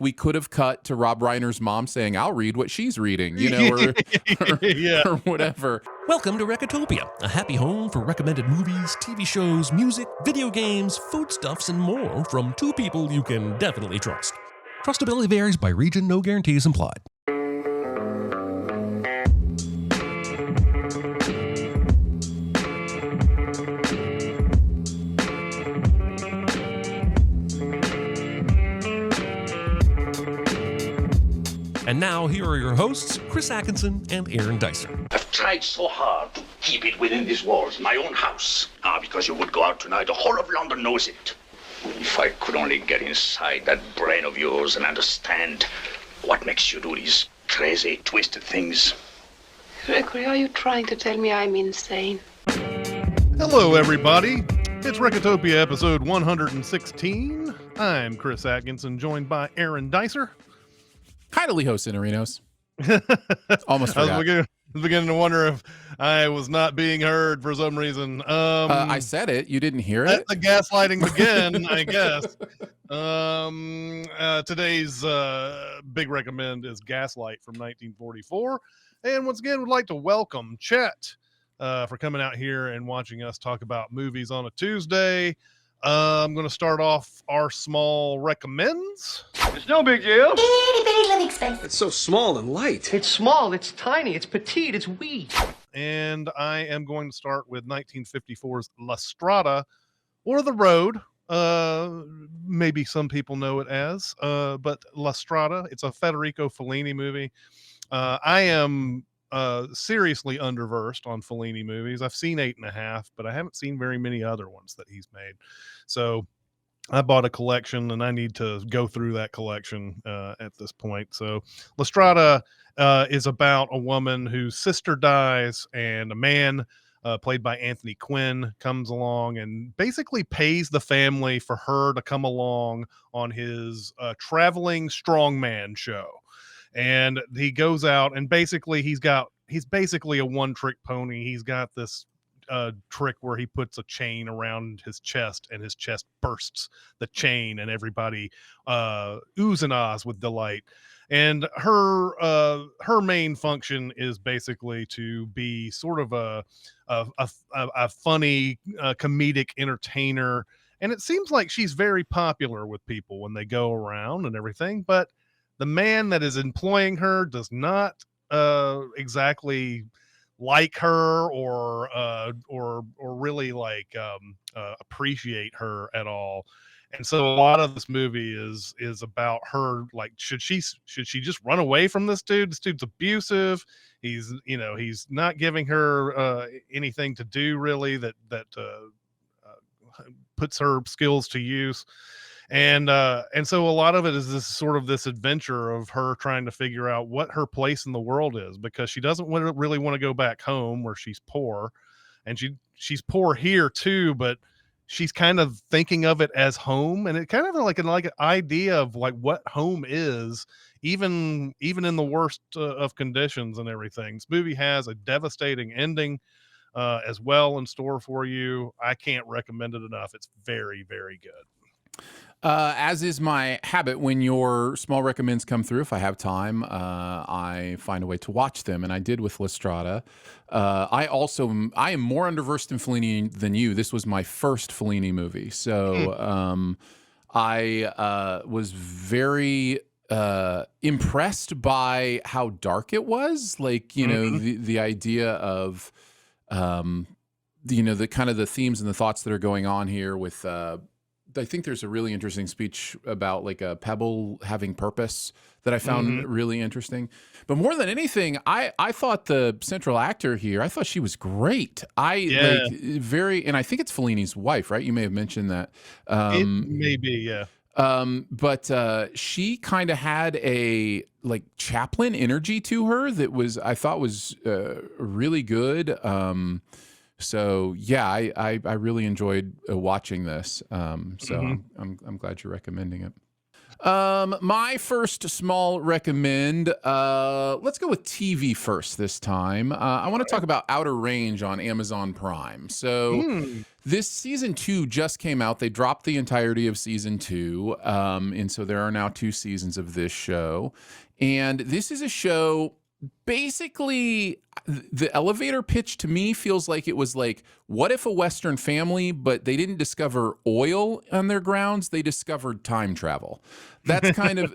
we could have cut to Rob Reiner's mom saying, "I'll read what she's reading," you know, or whatever. Welcome to Recotopia, a happy home for recommended movies, TV shows, music, video games, foodstuffs, and more from two people you can definitely trust. Trustability varies by region, no guarantees implied. And now, here are your hosts, Chris Atkinson and Aaron Dicer. I've tried so hard to keep it within these walls, my own house. Because you would go out tonight, the whole of London knows it. If I could only get inside that brain of yours and understand what makes you do these crazy, twisted things. Gregory, are you trying to tell me I'm insane? Hello, everybody. It's Recotopia episode 116. I'm Chris Atkinson, joined by Aaron Dicer. Kindly host Inarinos. Almost I forgot. was beginning to wonder if I was not being heard for some reason. I said it. You didn't hear it? Let the gaslighting begin, I guess. Today's big recommend is Gaslight from 1944. And once again, would like to welcome Chet for coming out here and watching us talk about movies on a Tuesday. I'm going to start off our small recommends. It's no big deal. Itty bitty living space. It's so small and light. It's small, it's tiny, it's petite, it's wee. And I am going to start with 1954's La Strada, or The Road. Maybe some people know it as, but La Strada. It's a Federico Fellini movie. I am seriously underversed on Fellini movies. I've seen 8.5, but I haven't seen very many other ones that he's made. So I bought a collection and I need to go through that collection at this point. So La Strada is about a woman whose sister dies, and a man played by Anthony Quinn comes along and basically pays the family for her to come along on his traveling strongman show. And he goes out and basically he's basically a one-trick pony. He's got this trick where he puts a chain around his chest and his chest bursts the chain, and everybody oohs and ahs with delight. And her main function is basically to be sort of a funny comedic entertainer. And it seems like she's very popular with people when they go around and everything, but the man that is employing her does not exactly like her or really like appreciate her at all. And so a lot of this movie is about her, like, should she just run away from this dude? This dude's abusive. He's not giving her anything to do really that puts her skills to use. And so a lot of it is this adventure of her trying to figure out what her place in the world is, because she doesn't really want to go back home where she's poor, and she's poor here too, but she's kind of thinking of it as home, and it kind of like an idea of like what home is, even in the worst of conditions and everything. This movie has a devastating ending as well in store for you. I can't recommend it enough. It's very, very good. As is my habit, when your small recommends come through, if I have time, I find a way to watch them, and I did with La Strada. I am more underversed in Fellini than you. This was my first Fellini movie, so I was very impressed by how dark it was. Like, the idea of the kind of the themes and the thoughts that are going on here with. I think there's a really interesting speech about like a pebble having purpose that I found really interesting. But more than anything, I thought the central actor here, I thought she was great. And I think it's Fellini's wife, right? You may have mentioned that. It may be, yeah. But she kind of had a like Chaplin energy to her that I thought was really good. So yeah, I really enjoyed watching this. I'm glad you're recommending it. My first small recommend, let's go with TV first this time. I want to talk about Outer Range on Amazon Prime. So this season 2 just came out. They dropped the entirety of season 2. And so there are now 2 seasons of this show. And this is a show, basically, the elevator pitch to me feels like it was like, what if a Western family, but they didn't discover oil on their grounds, they discovered time travel. That's kind of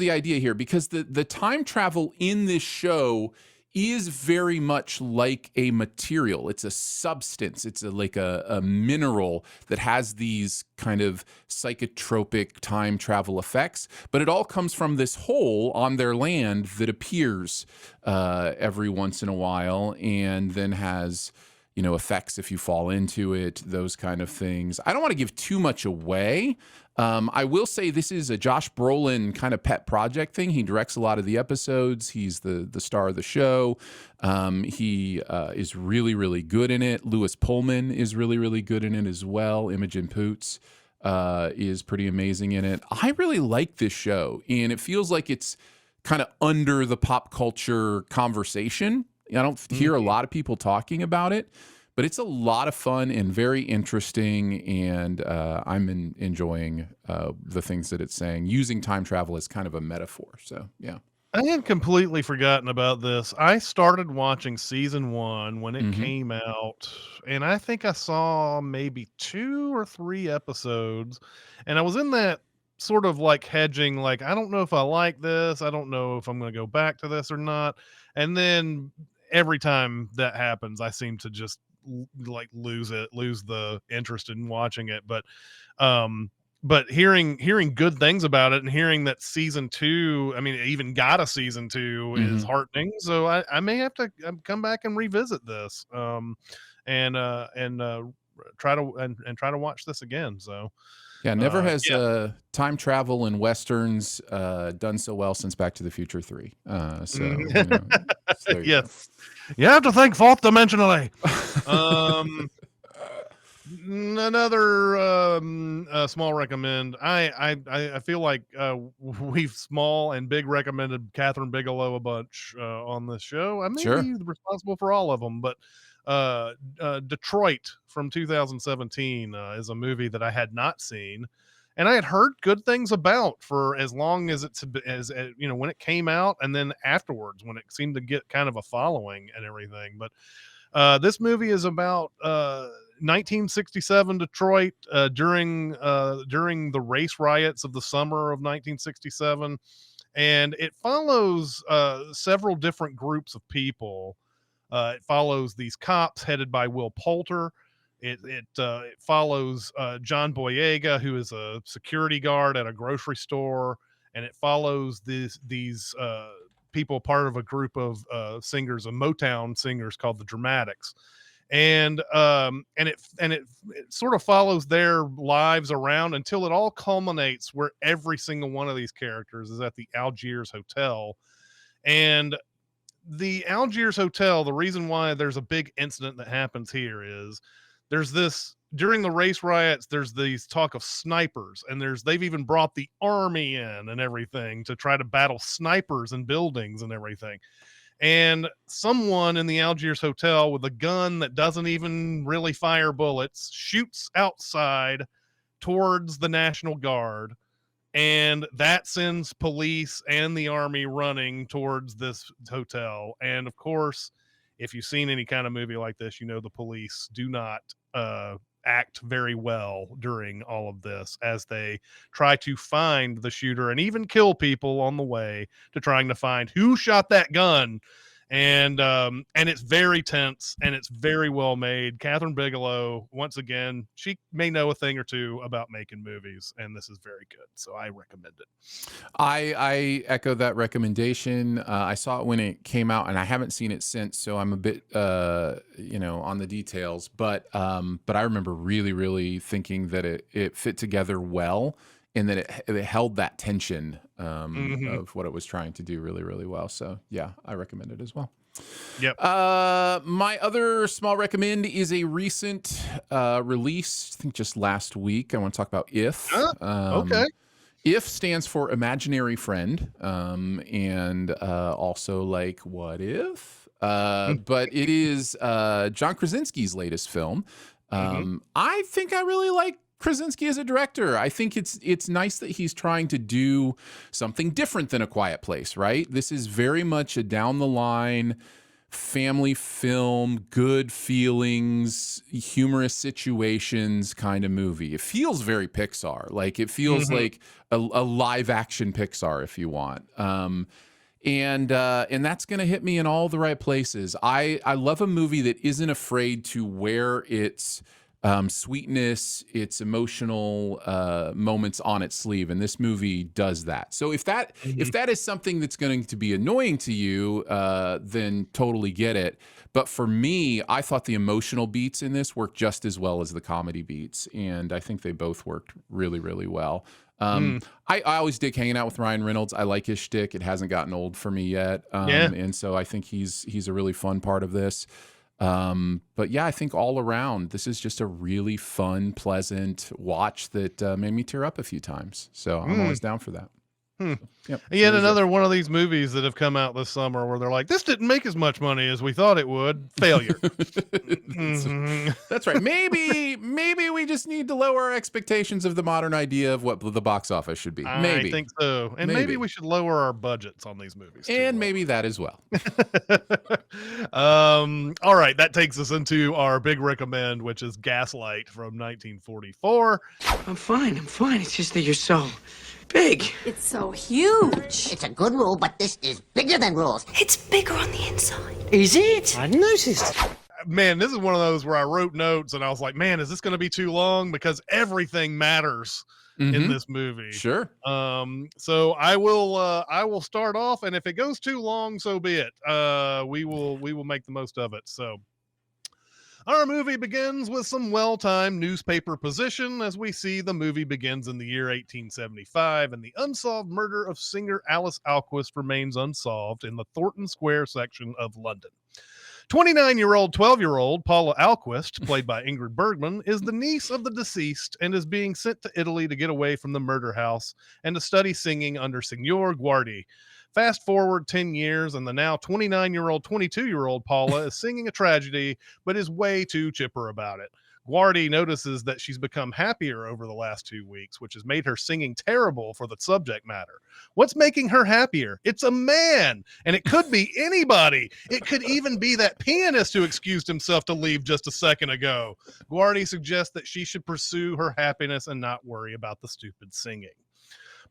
the idea here, because the time travel in this show is very much like a material. It's a substance. It's like a mineral that has these kind of psychotropic time travel effects, but it all comes from this hole on their land that appears every once in a while, and then has, you know, effects if you fall into it, those kind of things. I don't want to give too much away. I will say this is a Josh Brolin kind of pet project thing. He directs a lot of the episodes. He's the star of the show. He is really, really good in it. Lewis Pullman is really, really good in it as well. Imogen Poots is pretty amazing in it. I really like this show, and it feels like it's kind of under the pop culture conversation. I don't hear a lot of people talking about it, but it's a lot of fun and very interesting, and I'm enjoying the things that it's saying, using time travel as kind of a metaphor. So, yeah. I had completely forgotten about this. I started watching season 1 when it came out, and I think I saw maybe 2 or 3 episodes, and I was in that sort of like hedging, like, I don't know if I like this. I don't know if I'm going to go back to this or not. And then every time that happens, I seem to just like lose the interest in watching it. But hearing good things about it, and hearing that season 2, I mean, it even got a season 2, is heartening. So I may have to come back and revisit this, and try to watch this again. So yeah, never has time travel in Westerns done so well since Back to the Future 3. So, you know, so yes, you have to think fourth dimensionally. Another small recommend. I feel like we've small and big recommended Catherine Bigelow a bunch on this show. I may be responsible for all of them, but Detroit from 2017 is a movie that I had not seen, and I had heard good things about for as long as you know, when it came out, and then afterwards when it seemed to get kind of a following and everything. But this movie is about 1967 Detroit during the race riots of the summer of 1967, and it follows several different groups of people. It follows these cops headed by Will Poulter. It follows John Boyega, who is a security guard at a grocery store, and it follows these people, part of a group of singers, of Motown singers called the Dramatics, and it sort of follows their lives around until it all culminates where every single one of these characters is at the Algiers Hotel. And the Algiers Hotel, the reason why there's a big incident that happens here is there's this, during the race riots, there's these talk of snipers, and they've even brought the army in and everything to try to battle snipers in buildings and everything. And someone in the Algiers Hotel with a gun that doesn't even really fire bullets shoots outside towards the National Guard, and that sends police and the army running towards this hotel. And of course, if you've seen any kind of movie like this, you know the police do not act very well during all of this, as they try to find the shooter and even kill people on the way to trying to find who shot that gun. And it's very tense, and it's very well made. Catherine Bigelow, once again, she may know a thing or two about making movies, and this is very good. So I recommend it. I echo that recommendation. I saw it when it came out, and I haven't seen it since, so I'm a bit on the details. But I remember really, really thinking that it fit together well, and that it held that tension of what it was trying to do really, really well. So yeah, I recommend it as well. Yep. My other small recommend is a recent release, I think just last week. I want to talk about If. Okay. If stands for imaginary friend, and also like what if? But it is John Krasinski's latest film. I think I really like Krasinski as a director. I think it's nice that he's trying to do something different than A Quiet Place, right? This is very much a down the line family film, good feelings, humorous situations kind of movie. It feels very Pixar. Like it feels like a live action Pixar, if you want. And that's going to hit me in all the right places. I love a movie that isn't afraid to wear its sweetness, its emotional moments on its sleeve, and this movie does that. So if that is something that's going to be annoying to you, then totally get it. But for me, I thought the emotional beats in this worked just as well as the comedy beats, and I think they both worked really, really well. I always dig hanging out with Ryan Reynolds. I like his shtick. It hasn't gotten old for me yet, and so I think he's a really fun part of this. But yeah, I think all around, this is just a really fun, pleasant watch that made me tear up a few times. So I'm always down for that. Yep. Yet another one of these movies that have come out this summer where they're like, this didn't make as much money as we thought it would. Failure. That's right. Maybe we just need to lower our expectations of the modern idea of what the box office should be. Maybe. I think so. And maybe we should lower our budgets on these movies too. And maybe that as well. All right. That takes us into our big recommend, which is Gaslight from 1944. I'm fine. It's just that you're so big. It's so huge. It's a good rule, but this is bigger than rules. It's bigger on the inside. Is it? I noticed. Man, this is one of those where I wrote notes and I was like, man, is this going to be too long? Because everything matters in this movie. Sure. So I will start off, and if it goes too long, so be it. We will make the most of it. So our movie begins with some well-timed newspaper position as we see the movie begins in the year 1875 and the unsolved murder of singer Alice Alquist remains unsolved in the Thornton Square section of London. 29-year-old, 12-year-old Paula Alquist, played by Ingrid Bergman, is the niece of the deceased and is being sent to Italy to get away from the murder house and to study singing under Signor Guardi. Fast forward 10 years, and the now 29-year-old, 22-year-old Paula is singing a tragedy, but is way too chipper about it. Guardi notices that she's become happier over the last 2 weeks, which has made her singing terrible for the subject matter. What's making her happier? It's a man, and it could be anybody. It could even be that pianist who excused himself to leave just a second ago. Guardi suggests that she should pursue her happiness and not worry about the stupid singing.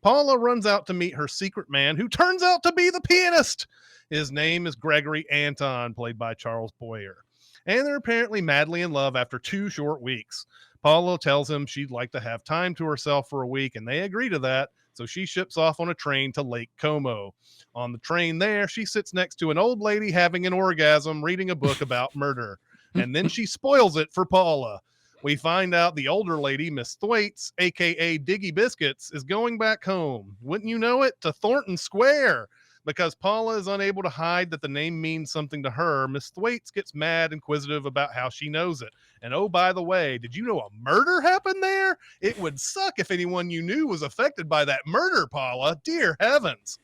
Paula runs out to meet her secret man, who turns out to be the pianist. His name is Gregory Anton, played by Charles Boyer. And they're apparently madly in love after 2 short weeks. Paula tells him she'd like to have time to herself for a week, and they agree to that. So she ships off on a train to Lake Como. On the train there, she sits next to an old lady having an orgasm, reading a book about murder. And then she spoils it for Paula. We find out the older lady, Miss Thwaites, a.k.a. Diggy Biscuits, is going back home. Wouldn't you know it? To Thornton Square. Because Paula is unable to hide that the name means something to her, Miss Thwaites gets mad and inquisitive about how she knows it. And oh, by the way, did you know a murder happened there? It would suck if anyone you knew was affected by that murder, Paula. Dear heavens.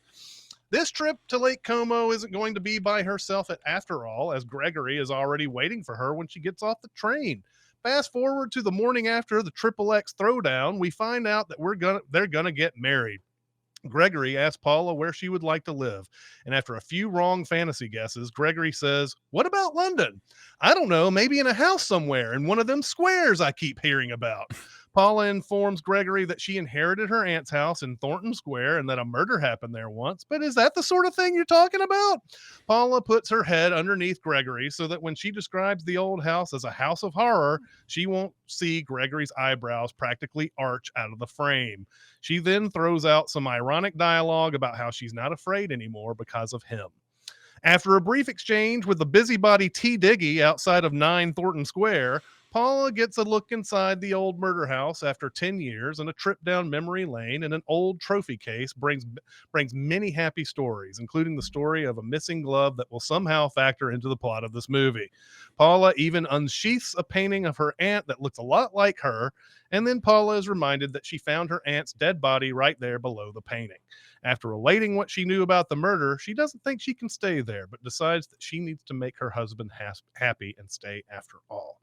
This trip to Lake Como isn't going to be by herself after all, as Gregory is already waiting for her when she gets off the train. Fast forward to the morning after the XXX throwdown, we find out that they're gonna get married. Gregory asks Paula where she would like to live, and after a few wrong fantasy guesses, Gregory says, "What about London? I don't know, maybe in a house somewhere in one of them squares I keep hearing about." Paula informs Gregory that she inherited her aunt's house in Thornton Square and that a murder happened there once. But is that the sort of thing you're talking about? Paula puts her head underneath Gregory so that when she describes the old house as a house of horror, she won't see Gregory's eyebrows practically arch out of the frame. She then throws out some ironic dialogue about how she's not afraid anymore because of him. After a brief exchange with the busybody T. Diggy outside of 9 Thornton Square, Paula gets a look inside the old murder house after 10 years, and a trip down memory lane in an old trophy case brings many happy stories, including the story of a missing glove that will somehow factor into the plot of this movie. Paula even unsheaths a painting of her aunt that looks a lot like her, and then Paula is reminded that she found her aunt's dead body right there below the painting. After relating what she knew about the murder, she doesn't think she can stay there, but decides that she needs to make her husband happy and stay after all.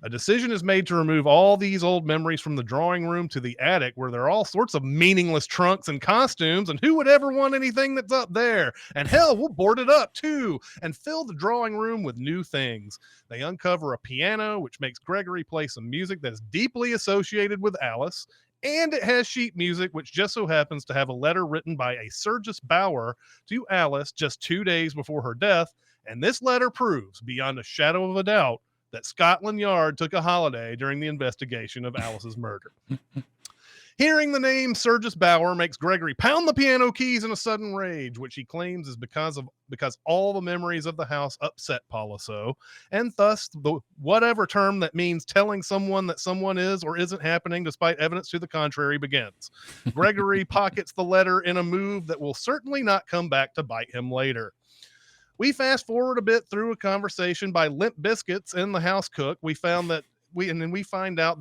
A decision is made to remove all these old memories from the drawing room to the attic, where there are all sorts of meaningless trunks and costumes, and who would ever want anything that's up there? And hell, we'll board it up too and fill the drawing room with new things. They uncover a piano, which makes Gregory play some music that is deeply associated with Alice, and it has sheet music, which just so happens to have a letter written by a Sergius Bauer to Alice just 2 days before her death, and this letter proves, beyond a shadow of a doubt, that Scotland Yard took a holiday during the investigation of Alice's murder. Hearing the name Sergius Bauer makes Gregory pound the piano keys in a sudden rage, which he claims is because all the memories of the house upset Paula so, and thus the whatever term that means telling someone that someone is or isn't happening despite evidence to the contrary begins. Gregory pockets the letter in a move that will certainly not come back to bite him later. We fast forward a bit through a conversation by Limp Biscuits and the house cook. We find out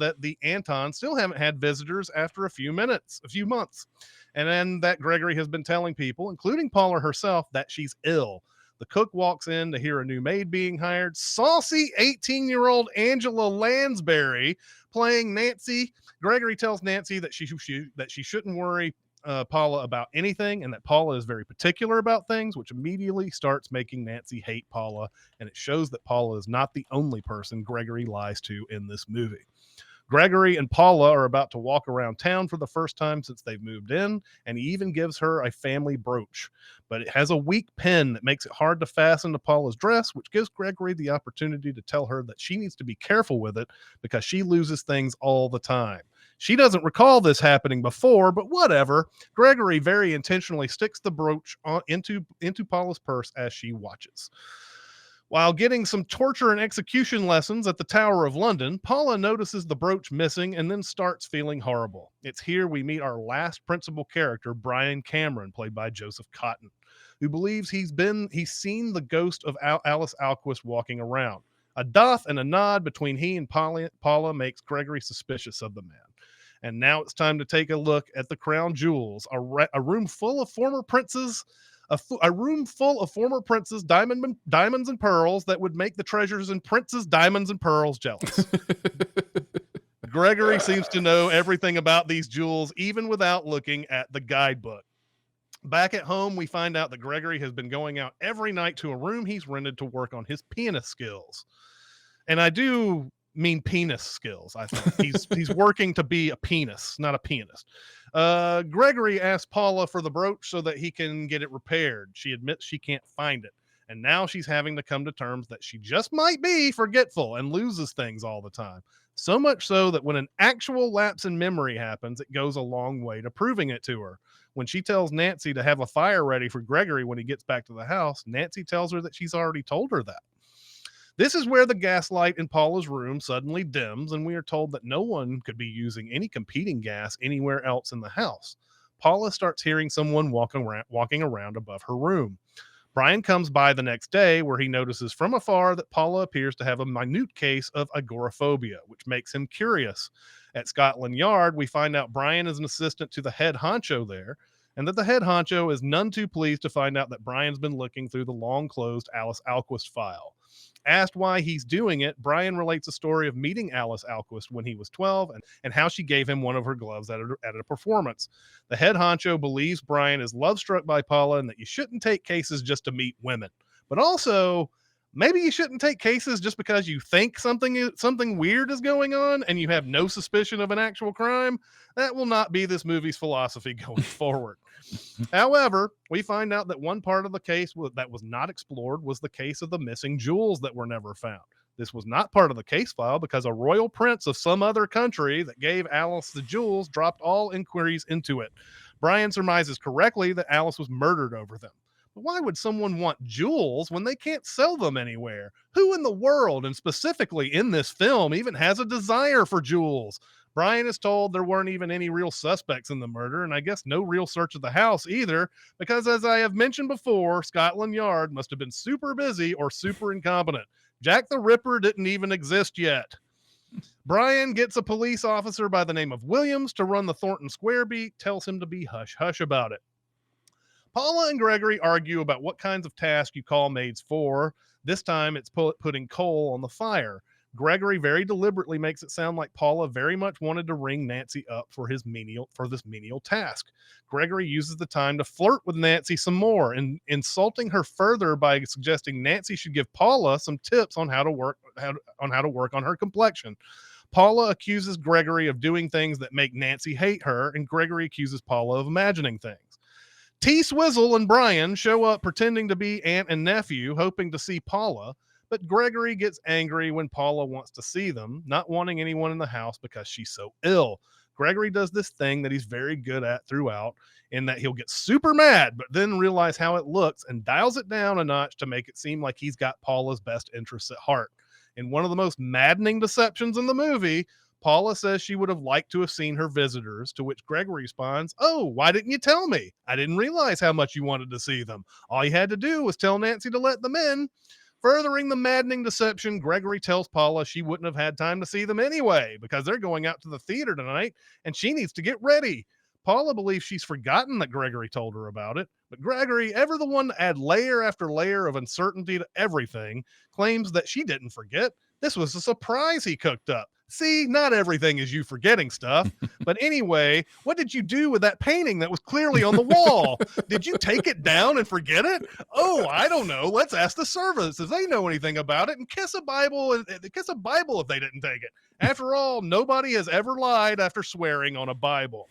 that the Antons still haven't had visitors after a few months. And then that Gregory has been telling people, including Paula herself, that she's ill. The cook walks in to hear a new maid being hired. Saucy 18-year-old Angela Lansbury playing Nancy. Gregory tells Nancy that she shouldn't worry Paula about anything, and that Paula is very particular about things, which immediately starts making Nancy hate Paula, and it shows that Paula is not the only person Gregory lies to in this movie. Gregory and Paula are about to walk around town for the first time since they've moved in, and he even gives her a family brooch, but it has a weak pin that makes it hard to fasten to Paula's dress, which gives Gregory the opportunity to tell her that she needs to be careful with it because she loses things all the time. She doesn't recall this happening before, but whatever. Gregory very intentionally sticks the brooch into Paula's purse as she watches. While getting some torture and execution lessons at the Tower of London, Paula notices the brooch missing and then starts feeling horrible. It's here we meet our last principal character, Brian Cameron, played by Joseph Cotton, who believes he's seen the ghost of Alice Alquist walking around. A doff and a nod between he and Paula makes Gregory suspicious of the man. And now it's time to take a look at the crown jewels, a room full of former princes, diamonds and pearls that would make the treasures in Prince's Diamonds and Pearls jealous. Gregory seems to know everything about these jewels, even without looking at the guidebook. Back at home, we find out that Gregory has been going out every night to a room he's rented to work on his pianist skills. And I do mean penis skills. I think he's working to be a penis, not a pianist. Gregory asks Paula for the brooch so that he can get it repaired. She admits she can't find it, and now she's having to come to terms that she just might be forgetful and loses things all the time. So much so that when an actual lapse in memory happens, it goes a long way to proving it to her. When she tells Nancy to have a fire ready for Gregory when he gets back to the house, Nancy tells her that she's already told her that. This is where the gaslight in Paula's room suddenly dims, and we are told that no one could be using any competing gas anywhere else in the house. Paula starts hearing someone walking around above her room. Brian comes by the next day, where he notices from afar that Paula appears to have a minute case of agoraphobia, which makes him curious. At Scotland Yard, we find out Brian is an assistant to the head honcho there, and that the head honcho is none too pleased to find out that Brian's been looking through the long-closed Alice Alquist file. Asked why he's doing it, Brian relates a story of meeting Alice Alquist when he was 12 and how she gave him one of her gloves at a performance. The head honcho believes Brian is love-struck by Paula and that you shouldn't take cases just to meet women. But also, maybe you shouldn't take cases just because you think something weird is going on and you have no suspicion of an actual crime. That will not be this movie's philosophy going forward. However, we find out that one part of the case that was not explored was the case of the missing jewels that were never found. This was not part of the case file because a royal prince of some other country that gave Alice the jewels dropped all inquiries into it. Brian surmises correctly that Alice was murdered over them. Why would someone want jewels when they can't sell them anywhere? Who in the world, and specifically in this film, even has a desire for jewels? Brian is told there weren't even any real suspects in the murder, and I guess no real search of the house either, because as I have mentioned before, Scotland Yard must have been super busy or super incompetent. Jack the Ripper didn't even exist yet. Brian gets a police officer by the name of Williams to run the Thornton Square beat, tells him to be hush-hush about it. Paula and Gregory argue about what kinds of tasks you call maids for. This time it's putting coal on the fire. Gregory very deliberately makes it sound like Paula very much wanted to ring Nancy up for this menial task. Gregory uses the time to flirt with Nancy some more, and insulting her further by suggesting Nancy should give Paula some tips on how to work on her complexion. Paula accuses Gregory of doing things that make Nancy hate her, and Gregory accuses Paula of imagining things. T. Swizzle and Brian show up pretending to be aunt and nephew, hoping to see Paula, but Gregory gets angry when Paula wants to see them, not wanting anyone in the house because she's so ill. Gregory does this thing that he's very good at throughout, in that he'll get super mad, but then realize how it looks and dials it down a notch to make it seem like he's got Paula's best interests at heart. In one of the most maddening deceptions in the movie, Paula says she would have liked to have seen her visitors, to which Gregory responds, "Oh, why didn't you tell me? I didn't realize how much you wanted to see them. All you had to do was tell Nancy to let them in." Furthering the maddening deception, Gregory tells Paula she wouldn't have had time to see them anyway because they're going out to the theater tonight and she needs to get ready. Paula believes she's forgotten that Gregory told her about it, but Gregory, ever the one to add layer after layer of uncertainty to everything, claims that she didn't forget. This was a surprise he cooked up. See, not everything is you forgetting stuff. But anyway, what did you do with that painting that was clearly on the wall? Did you take it down and forget it? Oh, I don't know. Let's ask the servants if they know anything about it and kiss a Bible if they didn't take it. After all, nobody has ever lied after swearing on a Bible.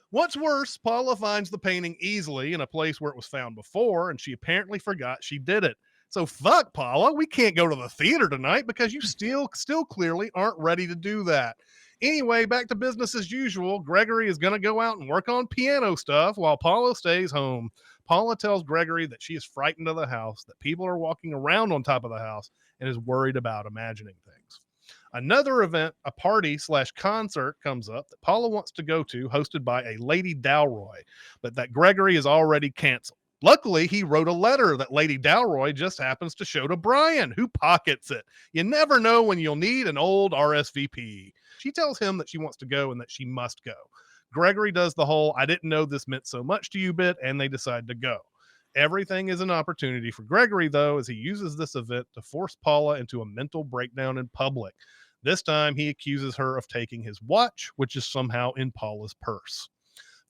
What's worse, Paula finds the painting easily in a place where it was found before, and she apparently forgot she did it. So fuck, Paula, we can't go to the theater tonight because you still clearly aren't ready to do that. Anyway, back to business as usual. Gregory is going to go out and work on piano stuff while Paula stays home. Paula tells Gregory that she is frightened of the house, that people are walking around on top of the house, and is worried about imagining things. Another event, a party/concert, comes up that Paula wants to go to, hosted by a Lady Dalroy, but that Gregory is already canceled. Luckily, he wrote a letter that Lady Dalroy just happens to show to Brian, who pockets it. You never know when you'll need an old RSVP. She tells him that she wants to go and that she must go. Gregory does the whole "I didn't know this meant so much to you" bit, and they decide to go. Everything is an opportunity for Gregory, though, as he uses this event to force Paula into a mental breakdown in public. This time, he accuses her of taking his watch, which is somehow in Paula's purse.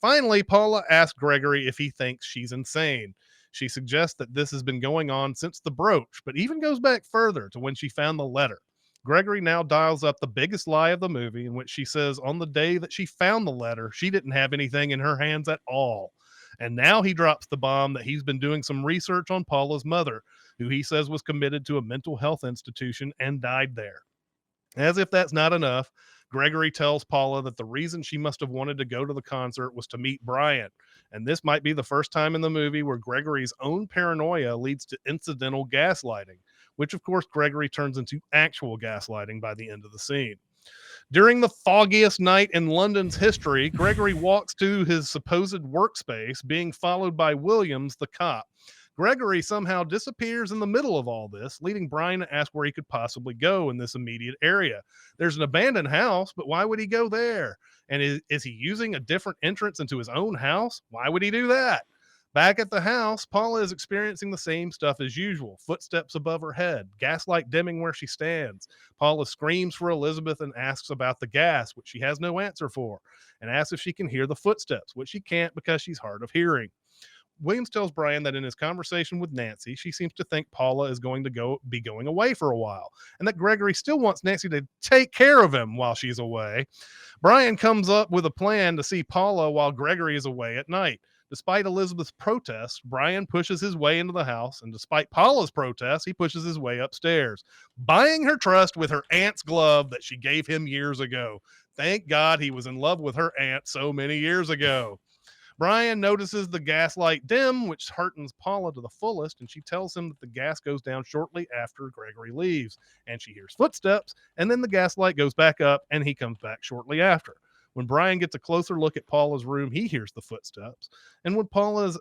Finally, Paula asks Gregory if he thinks she's insane. She suggests that this has been going on since the brooch, but even goes back further to when she found the letter. Gregory now dials up the biggest lie of the movie, in which she says on the day that she found the letter, she didn't have anything in her hands at all. And now he drops the bomb that he's been doing some research on Paula's mother, who he says was committed to a mental health institution and died there. As if that's not enough, Gregory tells Paula that the reason she must have wanted to go to the concert was to meet Brian. And this might be the first time in the movie where Gregory's own paranoia leads to incidental gaslighting, which of course Gregory turns into actual gaslighting by the end of the scene. During the foggiest night in London's history, Gregory walks to his supposed workspace, being followed by Williams, the cop. Gregory somehow disappears in the middle of all this, leading Brian to ask where he could possibly go in this immediate area. There's an abandoned house, but why would he go there? And is he using a different entrance into his own house? Why would he do that? Back at the house, Paula is experiencing the same stuff as usual. Footsteps above her head, gaslight dimming where she stands. Paula screams for Elizabeth and asks about the gas, which she has no answer for, and asks if she can hear the footsteps, which she can't because she's hard of hearing. Williams tells Brian that in his conversation with Nancy, she seems to think Paula is going to be going away for a while, and that Gregory still wants Nancy to take care of him while she's away. Brian comes up with a plan to see Paula while Gregory is away at night. Despite Elizabeth's protests, Brian pushes his way into the house, and despite Paula's protests, he pushes his way upstairs, buying her trust with her aunt's glove that she gave him years ago. Thank God he was in love with her aunt so many years ago. Brian notices the gaslight dim, which heartens Paula to the fullest, and she tells him that the gas goes down shortly after Gregory leaves, and she hears footsteps, and then the gaslight goes back up, and he comes back shortly after. When Brian gets a closer look at Paula's room, he hears the footsteps, and when Paula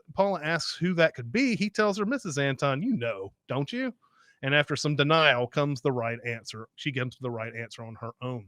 asks who that could be, he tells her, Mrs. Anton, you know, don't you? And after some denial comes the right answer. She gives the right answer on her own.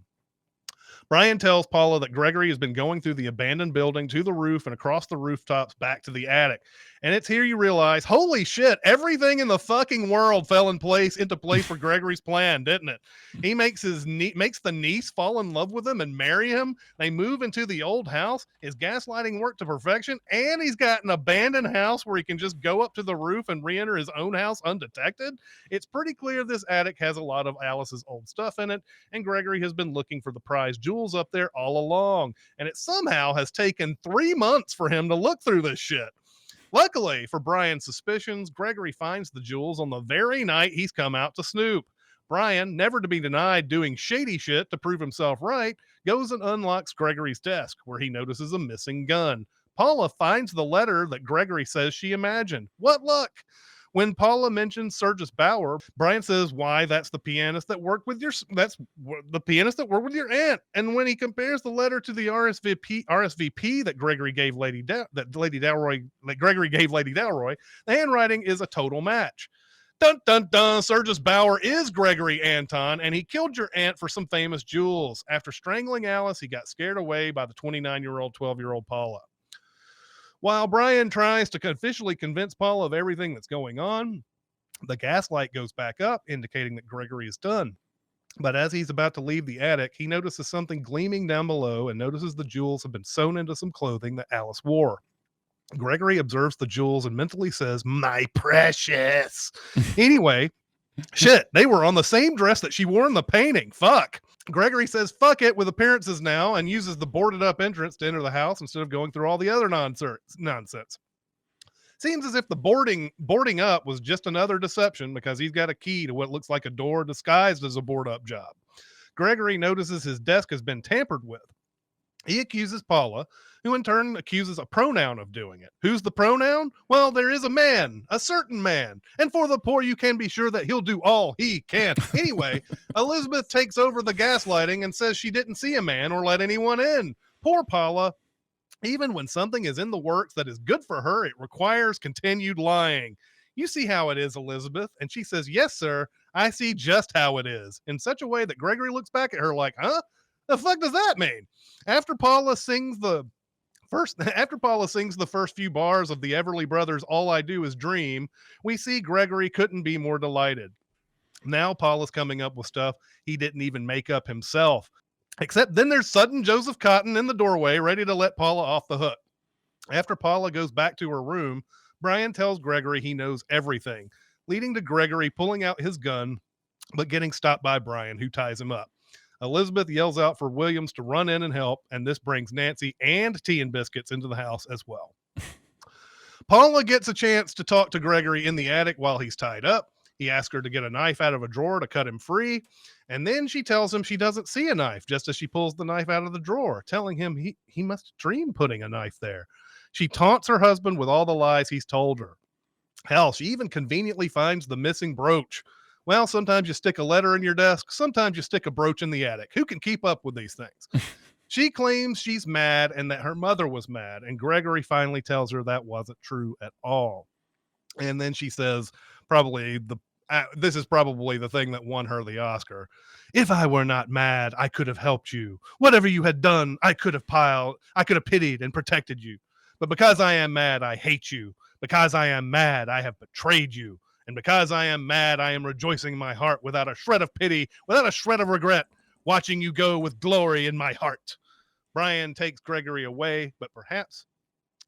Brian tells Paula that Gregory has been going through the abandoned building to the roof and across the rooftops back to the attic. And it's here you realize, holy shit, everything in the fucking world fell into place for Gregory's plan, didn't it? He makes the niece fall in love with him and marry him. They move into the old house. His gaslighting worked to perfection, and he's got an abandoned house where he can just go up to the roof and re-enter his own house undetected. It's pretty clear this attic has a lot of Alice's old stuff in it, and Gregory has been looking for the prized jewels up there all along, and it somehow has taken 3 months for him to look through this shit. Luckily for Brian's suspicions, Gregory finds the jewels on the very night he's come out to snoop. Brian, never to be denied doing shady shit to prove himself right, goes and unlocks Gregory's desk, where he notices a missing gun. Paula finds the letter that Gregory says she imagined. What luck! When Paula mentions Sergius Bauer, Brian says, "Why? That's the pianist that worked with your aunt." And when he compares the letter to the RSVP that Gregory gave Lady Dalroy, the handwriting is a total match. Dun dun dun! Sergius Bauer is Gregory Anton, and he killed your aunt for some famous jewels. After strangling Alice, he got scared away by the 29-year-old, 12-year-old Paula. While Brian tries to officially convince Paula of everything that's going on, the gaslight goes back up, indicating that Gregory is done. But as he's about to leave the attic, he notices something gleaming down below and notices the jewels have been sewn into some clothing that Alice wore. Gregory observes the jewels and mentally says, "My precious." Anyway, shit, they were on the same dress that she wore in the painting. Fuck. Gregory says fuck it with appearances now and uses the boarded up entrance to enter the house instead of going through all the other nonsense. Seems as if the boarding up was just another deception because he's got a key to what looks like a door disguised as a board up job. Gregory notices his desk has been tampered with. He accuses Paula, who in turn accuses a pronoun of doing it. Who's the pronoun? Well, there is a man, a certain man. And for the poor, you can be sure that he'll do all he can. Anyway, Elizabeth takes over the gaslighting and says she didn't see a man or let anyone in. Poor Paula. Even when something is in the works that is good for her, it requires continued lying. You see how it is, Elizabeth? And she says, "Yes, sir, I see just how it is," in such a way that Gregory looks back at her like, huh? The fuck does that mean? After Paula sings the first few bars of the Everly Brothers' All I Do Is Dream, we see Gregory couldn't be more delighted. Now Paula's coming up with stuff he didn't even make up himself. Except then there's sudden Joseph Cotton in the doorway, ready to let Paula off the hook. After Paula goes back to her room, Brian tells Gregory he knows everything, leading to Gregory pulling out his gun, but getting stopped by Brian, who ties him up. Elizabeth yells out for Williams to run in and help, and this brings Nancy and Tea and Biscuits into the house as well. Paula gets a chance to talk to Gregory in the attic while he's tied up. He asks her to get a knife out of a drawer to cut him free, and then she tells him she doesn't see a knife just as she pulls the knife out of the drawer, telling him he must dream putting a knife there. She taunts her husband with all the lies he's told her. Hell, she even conveniently finds the missing brooch. Well, sometimes you stick a letter in your desk. Sometimes you stick a brooch in the attic. Who can keep up with these things? She claims she's mad and that her mother was mad. And Gregory finally tells her that wasn't true at all. And then she says, this is probably the thing that won her the Oscar. "If I were not mad, I could have helped you. Whatever you had done, I could have pitied and protected you. But because I am mad, I hate you. Because I am mad, I have betrayed you. And because I am mad, I am rejoicing in my heart without a shred of pity, without a shred of regret, watching you go with glory in my heart." Brian takes Gregory away, but perhaps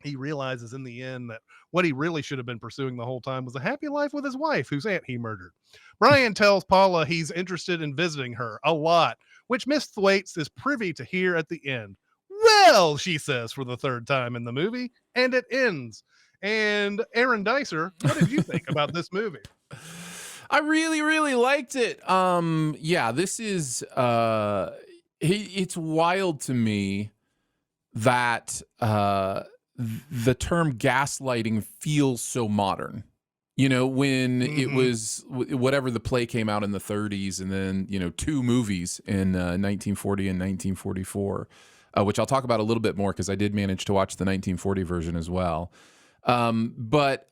he realizes in the end that what he really should have been pursuing the whole time was a happy life with his wife, whose aunt he murdered. Brian tells Paula he's interested in visiting her a lot, which Miss Thwaites is privy to hear at the end. "Well," she says for the third time in the movie, and it ends. And Aaron Dicer, what did you think about this movie? I really, really liked it. Yeah, this is it's wild to me that the term gaslighting feels so modern. You know, when it was whatever, the play came out in the 30s, and then, you know, 2 movies in 1940 and 1944, which I'll talk about a little bit more because I did manage to watch the 1940 version as well. But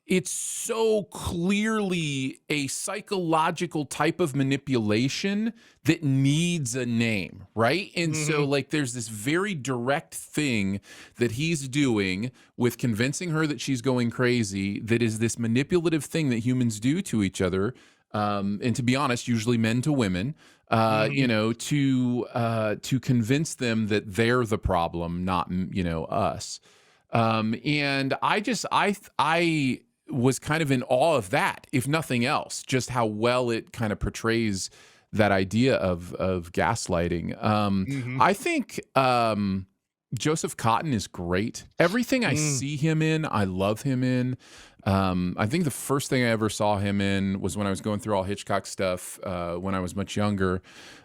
it's so clearly a psychological type of manipulation that needs a name, right? And so, like, there's this very direct thing that he's doing with convincing her that she's going crazy, that is this manipulative thing that humans do to each other. And to be honest, usually men to women, you know, to convince them that they're the problem, not, you know, us. And I was kind of in awe of that, if nothing else, just how well it kind of portrays that idea of gaslighting. I think Joseph Cotton is great. Everything I see him in, I love him in. I think the first thing I ever saw him in was when I was going through all Hitchcock stuff when I was much younger,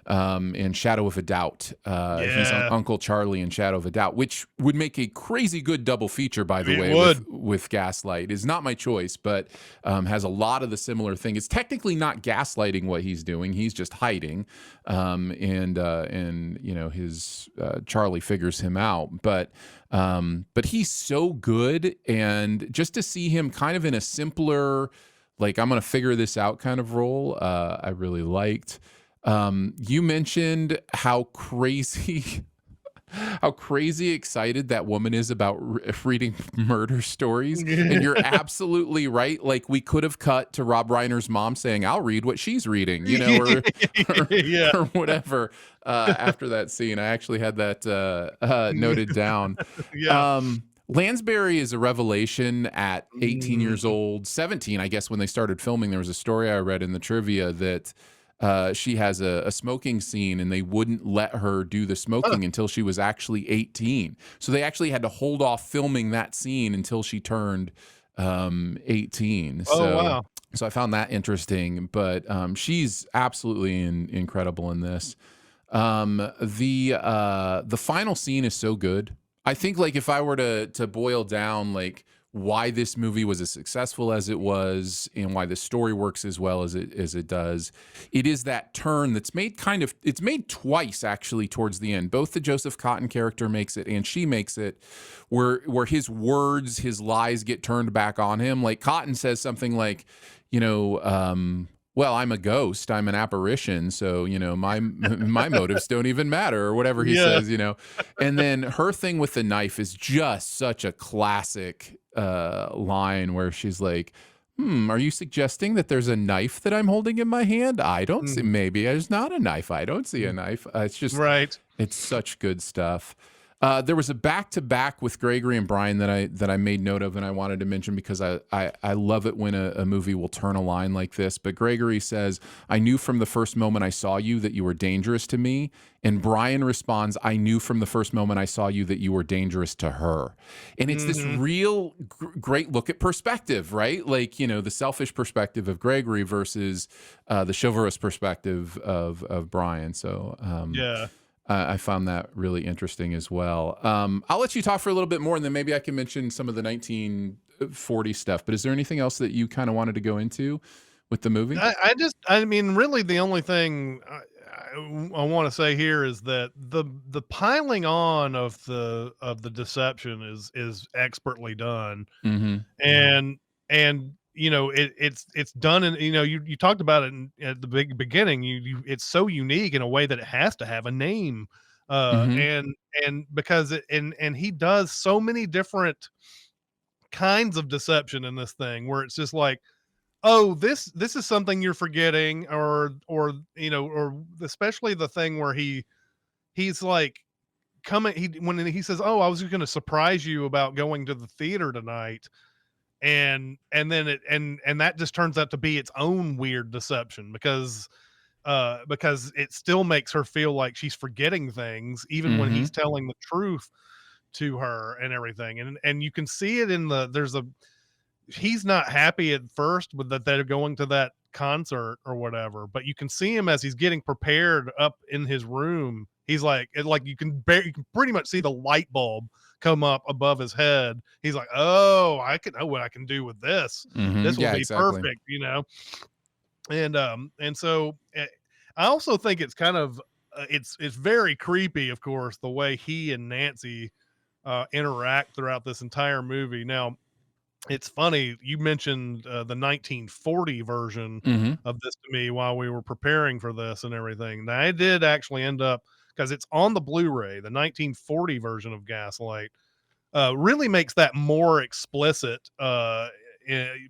in Shadow of a Doubt. He's Uncle Charlie in Shadow of a Doubt, which would make a crazy good double feature, by the way, with Gaslight. Is not my choice, but has a lot of the similar thing. It's technically not gaslighting what he's doing. He's just hiding, and you know, his Charlie figures him out. But he's so good, and just to see him kind of in a simpler, like, I'm going to figure this out kind of role, I really liked. You mentioned how crazy excited that woman is about reading murder stories. And you're absolutely right. Like, we could have cut to Rob Reiner's mom saying, I'll read what she's reading, you know, or whatever. After that scene, I actually had that noted down. Lansbury is a revelation at 18 years old, 17, I guess, when they started filming. There was a story I read in the trivia that she has a smoking scene, and they wouldn't let her do the smoking until she was actually 18. So they actually had to hold off filming that scene until she turned 18. Wow. So I found that interesting, but she's absolutely incredible in this. The final scene is so good. I think, like, if I were to boil down, like, why this movie was as successful as it was and why the story works as well as it does, it is that turn that's made it's made twice, actually, towards the end. Both the Joseph Cotton character makes it and she makes it, where his words, his lies get turned back on him. Like, Cotton says something like, you know, well, I'm a ghost, I'm an apparition, so, you know, my motives don't even matter, or whatever he says, you know. And then her thing with the knife is just such a classic line, where she's like, are you suggesting that there's a knife that I'm holding in my hand? I don't see, maybe there's not a knife. I don't see a knife. It's just, it's such good stuff. There was a back-to-back with Gregory and Brian that I made note of, and I wanted to mention because I love it when a movie will turn a line like this. But Gregory says, I knew from the first moment I saw you that you were dangerous to me. And Brian responds, I knew from the first moment I saw you that you were dangerous to her. And it's this real great look at perspective, right? Like, you know, the selfish perspective of Gregory versus the chivalrous perspective of Brian. So, I found that really interesting as well. I'll let you talk for a little bit more, and then maybe I can mention some of the 1940 stuff. But is there anything else that you kind of wanted to go into with the movie? I mean, really, the only thing I want to say here is that the piling on of the deception is expertly done, and you know, it's done, and you know, you talked about it at the beginning. It's so unique in a way that it has to have a name, and because and he does so many different kinds of deception in this thing, where it's just like, oh, this is something you're forgetting, or you know, or especially the thing where he's like when he says, oh, I was just going to surprise you about going to the theater tonight. And then and that just turns out to be its own weird deception, because it still makes her feel like she's forgetting things, even when he's telling the truth to her and everything. And you can see it in he's not happy at first with that they're going to that concert or whatever, but you can see him as he's getting prepared up in his room. he's like, you can pretty much see the light bulb come up above his head. He's like, oh, I know what I can do with this. This will be perfect, you know? And so I also think it's kind of, it's very creepy, of course, the way he and Nancy interact throughout this entire movie. Now, it's funny you mentioned the 1940 version of this to me while we were preparing for this and everything. Now, I did actually end up, because it's on the Blu-ray, the 1940 version of Gaslight really makes that more explicit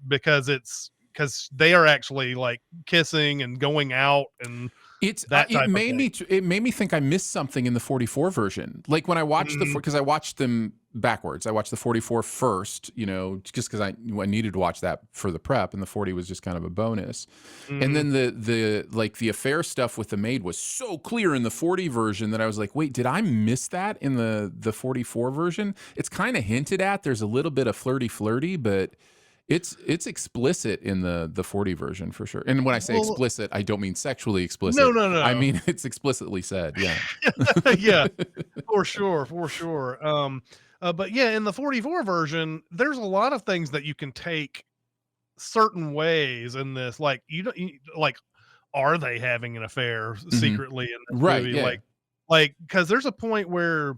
because they are actually like kissing and going out, and it made me think I missed something in the 44 version. Like when I watched because I watched them backwards. I watched the 44 first, you know, just because I needed to watch that for the prep, and the 40 was just kind of a bonus. And then the affair stuff with the maid was so clear in the 40 version that I was like, wait, did I miss that in the 44 version? It's kind of hinted at. There's a little bit of flirty, but it's explicit in the 40 version for sure. And when I say explicit, I don't mean sexually explicit. No. I mean it's explicitly said. Yeah. Yeah, for sure. But yeah, in the 44 version, there's a lot of things that you can take certain ways in this. Like are they having an affair secretly in this movie? Yeah. Like because there's a point where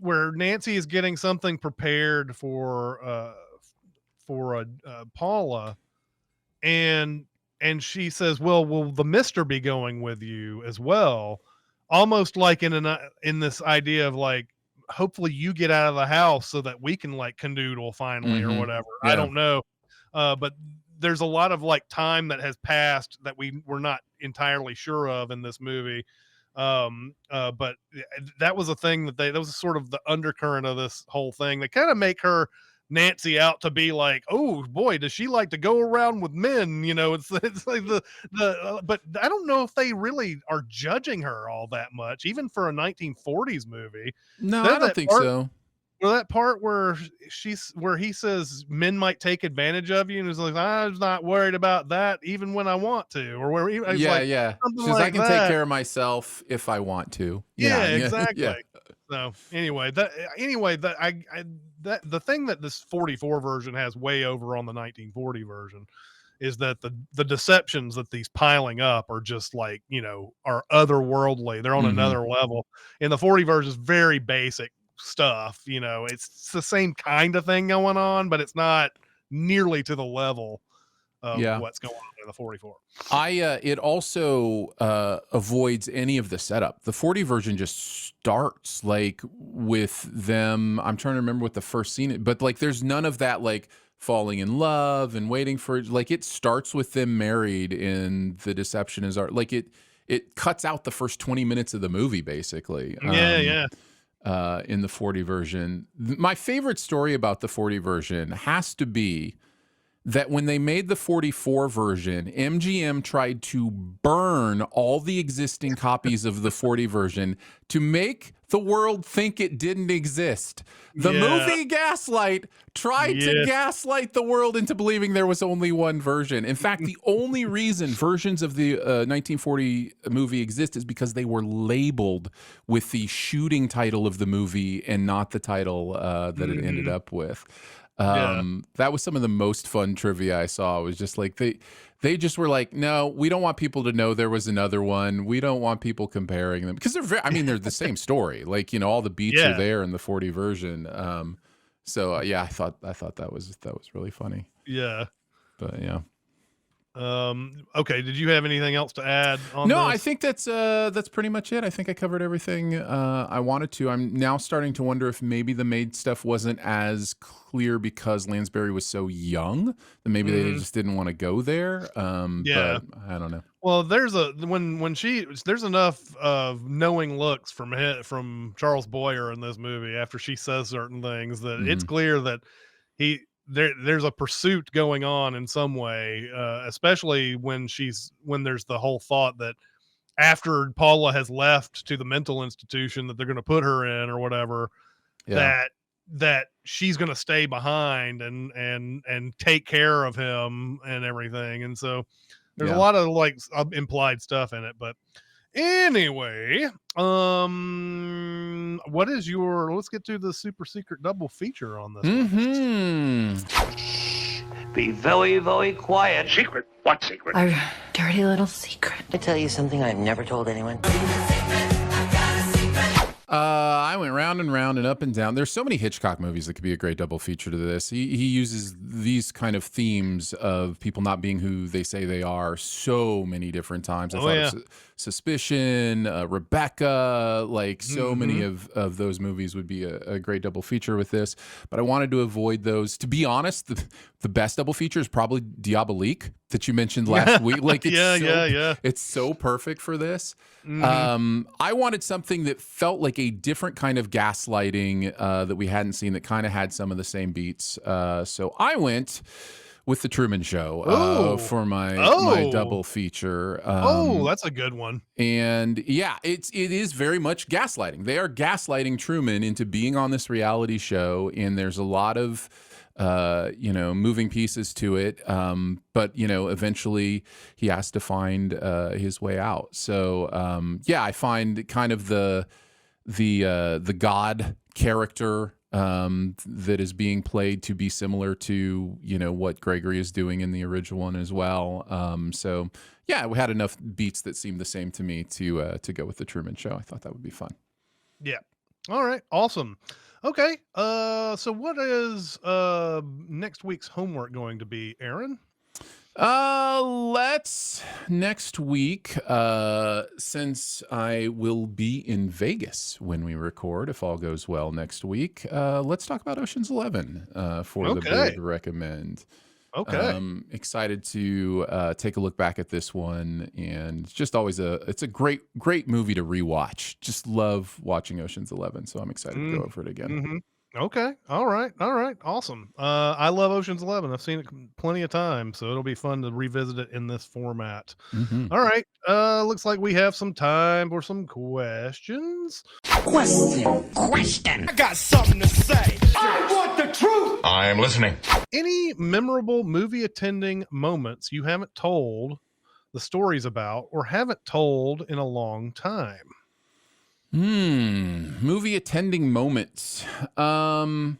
Nancy is getting something prepared for Paula, and she says, well, will the mister be going with you as well? Almost like in this idea of like, hopefully you get out of the house so that we can like canoodle finally or whatever. Yeah. I don't know. But there's a lot of like time that has passed that we're not entirely sure of in this movie. But that was a thing that was sort of the undercurrent of this whole thing. They kind of make her Nancy out to be like, oh boy, does she like to go around with men? You know, it's like but I don't know if they really are judging her all that much, even for a 1940s movie. No, I don't think so. Well, that part where he says men might take advantage of you, and it's like, I'm not worried about that, even when I want to, or where yeah. She's like, I can take care of myself if I want to. Yeah, exactly. Yeah. So anyway, the thing that this 44 version has way over on the 1940 version is that the deceptions that these piling up are just like, you know, are otherworldly. They're on another level. In the 40 version is very basic stuff, you know, it's the same kind of thing going on, but it's not nearly to the level of what's going on in the 44. It also avoids any of the setup. The 40 version just starts like with them. I'm trying to remember what the first scene, but like there's none of that like falling in love and waiting for, like, it starts with them married and the deception is art. Like it cuts out the first 20 minutes of the movie basically. In the 40 version. My favorite story about the 40 version has to be that when they made the 44 version, MGM tried to burn all the existing copies of the 40 version to make the world think it didn't exist. The movie Gaslight tried to gaslight the world into believing there was only one version. In fact, the only reason versions of the 1940 movie exist is because they were labeled with the shooting title of the movie and not the title that it ended up with. That was some of the most fun trivia I saw. It was just like they just were like, no, we don't want people to know there was another one. We don't want people comparing them because they're the same story. Like, you know, all the beats are there in the 40 version. So I thought that was really funny. Yeah. But yeah. Okay. Did you have anything else to add on No, this? I think that's pretty much it. I think I covered everything I wanted to. I'm now starting to wonder if maybe the maid stuff wasn't as clear because Lansbury was so young that maybe they just didn't want to go there. But I don't know. Well, there's there's enough of knowing looks from Charles Boyer in this movie after she says certain things that it's clear that there's a pursuit going on in some way, especially when there's the whole thought that after Paula has left to the mental institution that they're going to put her in or whatever, that she's going to stay behind and take care of him and everything. And so there's a lot of like implied stuff in it, but Anyway, what is your? Let's get to the super secret double feature on this one. Be very, very quiet. Secret? What secret? Our dirty little secret. I tell you something I've never told anyone. I went round and round and up and down. There's so many Hitchcock movies that could be a great double feature to this. He uses these kind of themes of people not being who they say they are so many different times. I thought of Suspicion, Rebecca, like so many of those movies would be a great double feature with this. But I wanted to avoid those. To be honest, the best double feature is probably Diabolique that you mentioned last week. Like it's it's so perfect for this. I wanted something that felt like a different kind of gaslighting that we hadn't seen, that kind of had some of the same beats. So I went with The Truman Show for my double feature. That's a good one. And yeah, it is very much gaslighting. They are gaslighting Truman into being on this reality show, and there's a lot of moving pieces to it. But eventually he has to find his way out. So I find kind of the God character that is being played to be similar to what Gregory is doing in the original one as well. So yeah, we had enough beats that seemed the same to me to go with The Truman Show. I thought that would be fun. Yeah. All right. Awesome. Okay. So what is next week's homework going to be, Aaron? Let's next week, since I will be in Vegas when we record, if all goes well next week, let's talk about Ocean's 11 for the big recommend. Okay. Excited to take a look back at this one, and just always it's a great movie to rewatch. Just love watching Ocean's 11, so I'm excited to go over it again. Okay. All right. Awesome. I love Ocean's 11. I've seen it plenty of times, so it'll be fun to revisit it in this format. All right. Looks like we have some time for some questions. Question. I got something to say. I want the truth. I am listening. Any memorable movie attending moments you haven't told the stories about or haven't told in a long time? Movie attending moments. I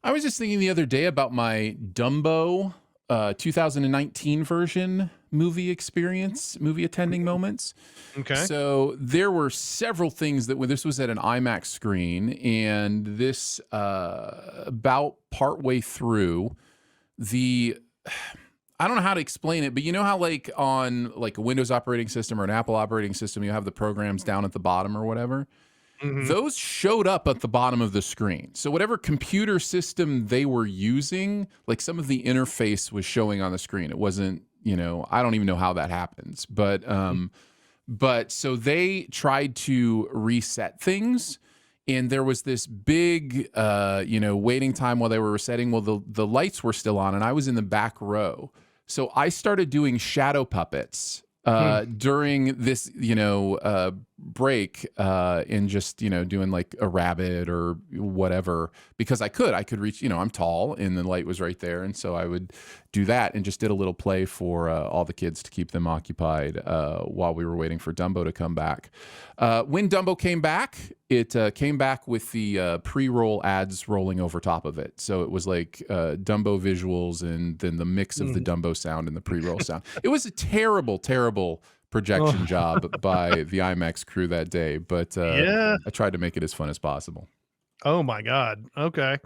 was just thinking the other day about my Dumbo 2019 version movie experience, movie attending moments. Okay. So there were several things that when this was at an IMAX screen, and this about partway through I don't know how to explain it, but you know how like on like a Windows operating system or an Apple operating system, you have the programs down at the bottom or whatever? Those showed up at the bottom of the screen. So whatever computer system they were using, like some of the interface was showing on the screen. It wasn't, I don't even know how that happens. But so they tried to reset things. And there was this big, waiting time while they were resetting. Well, the lights were still on, and I was in the back row. So I started doing shadow puppets during this, break, and just, doing like a rabbit or whatever, because I could reach, I'm tall and the light was right there. And so I would do that and just did a little play for all the kids to keep them occupied while we were waiting for Dumbo to come back. When Dumbo came back, it came back with the pre-roll ads rolling over top of it. So it was like Dumbo visuals and then the mix of the Dumbo sound and the pre-roll sound. It was a terrible, terrible projection job by the IMAX crew that day, but I tried to make it as fun as possible. Oh my God. Okay.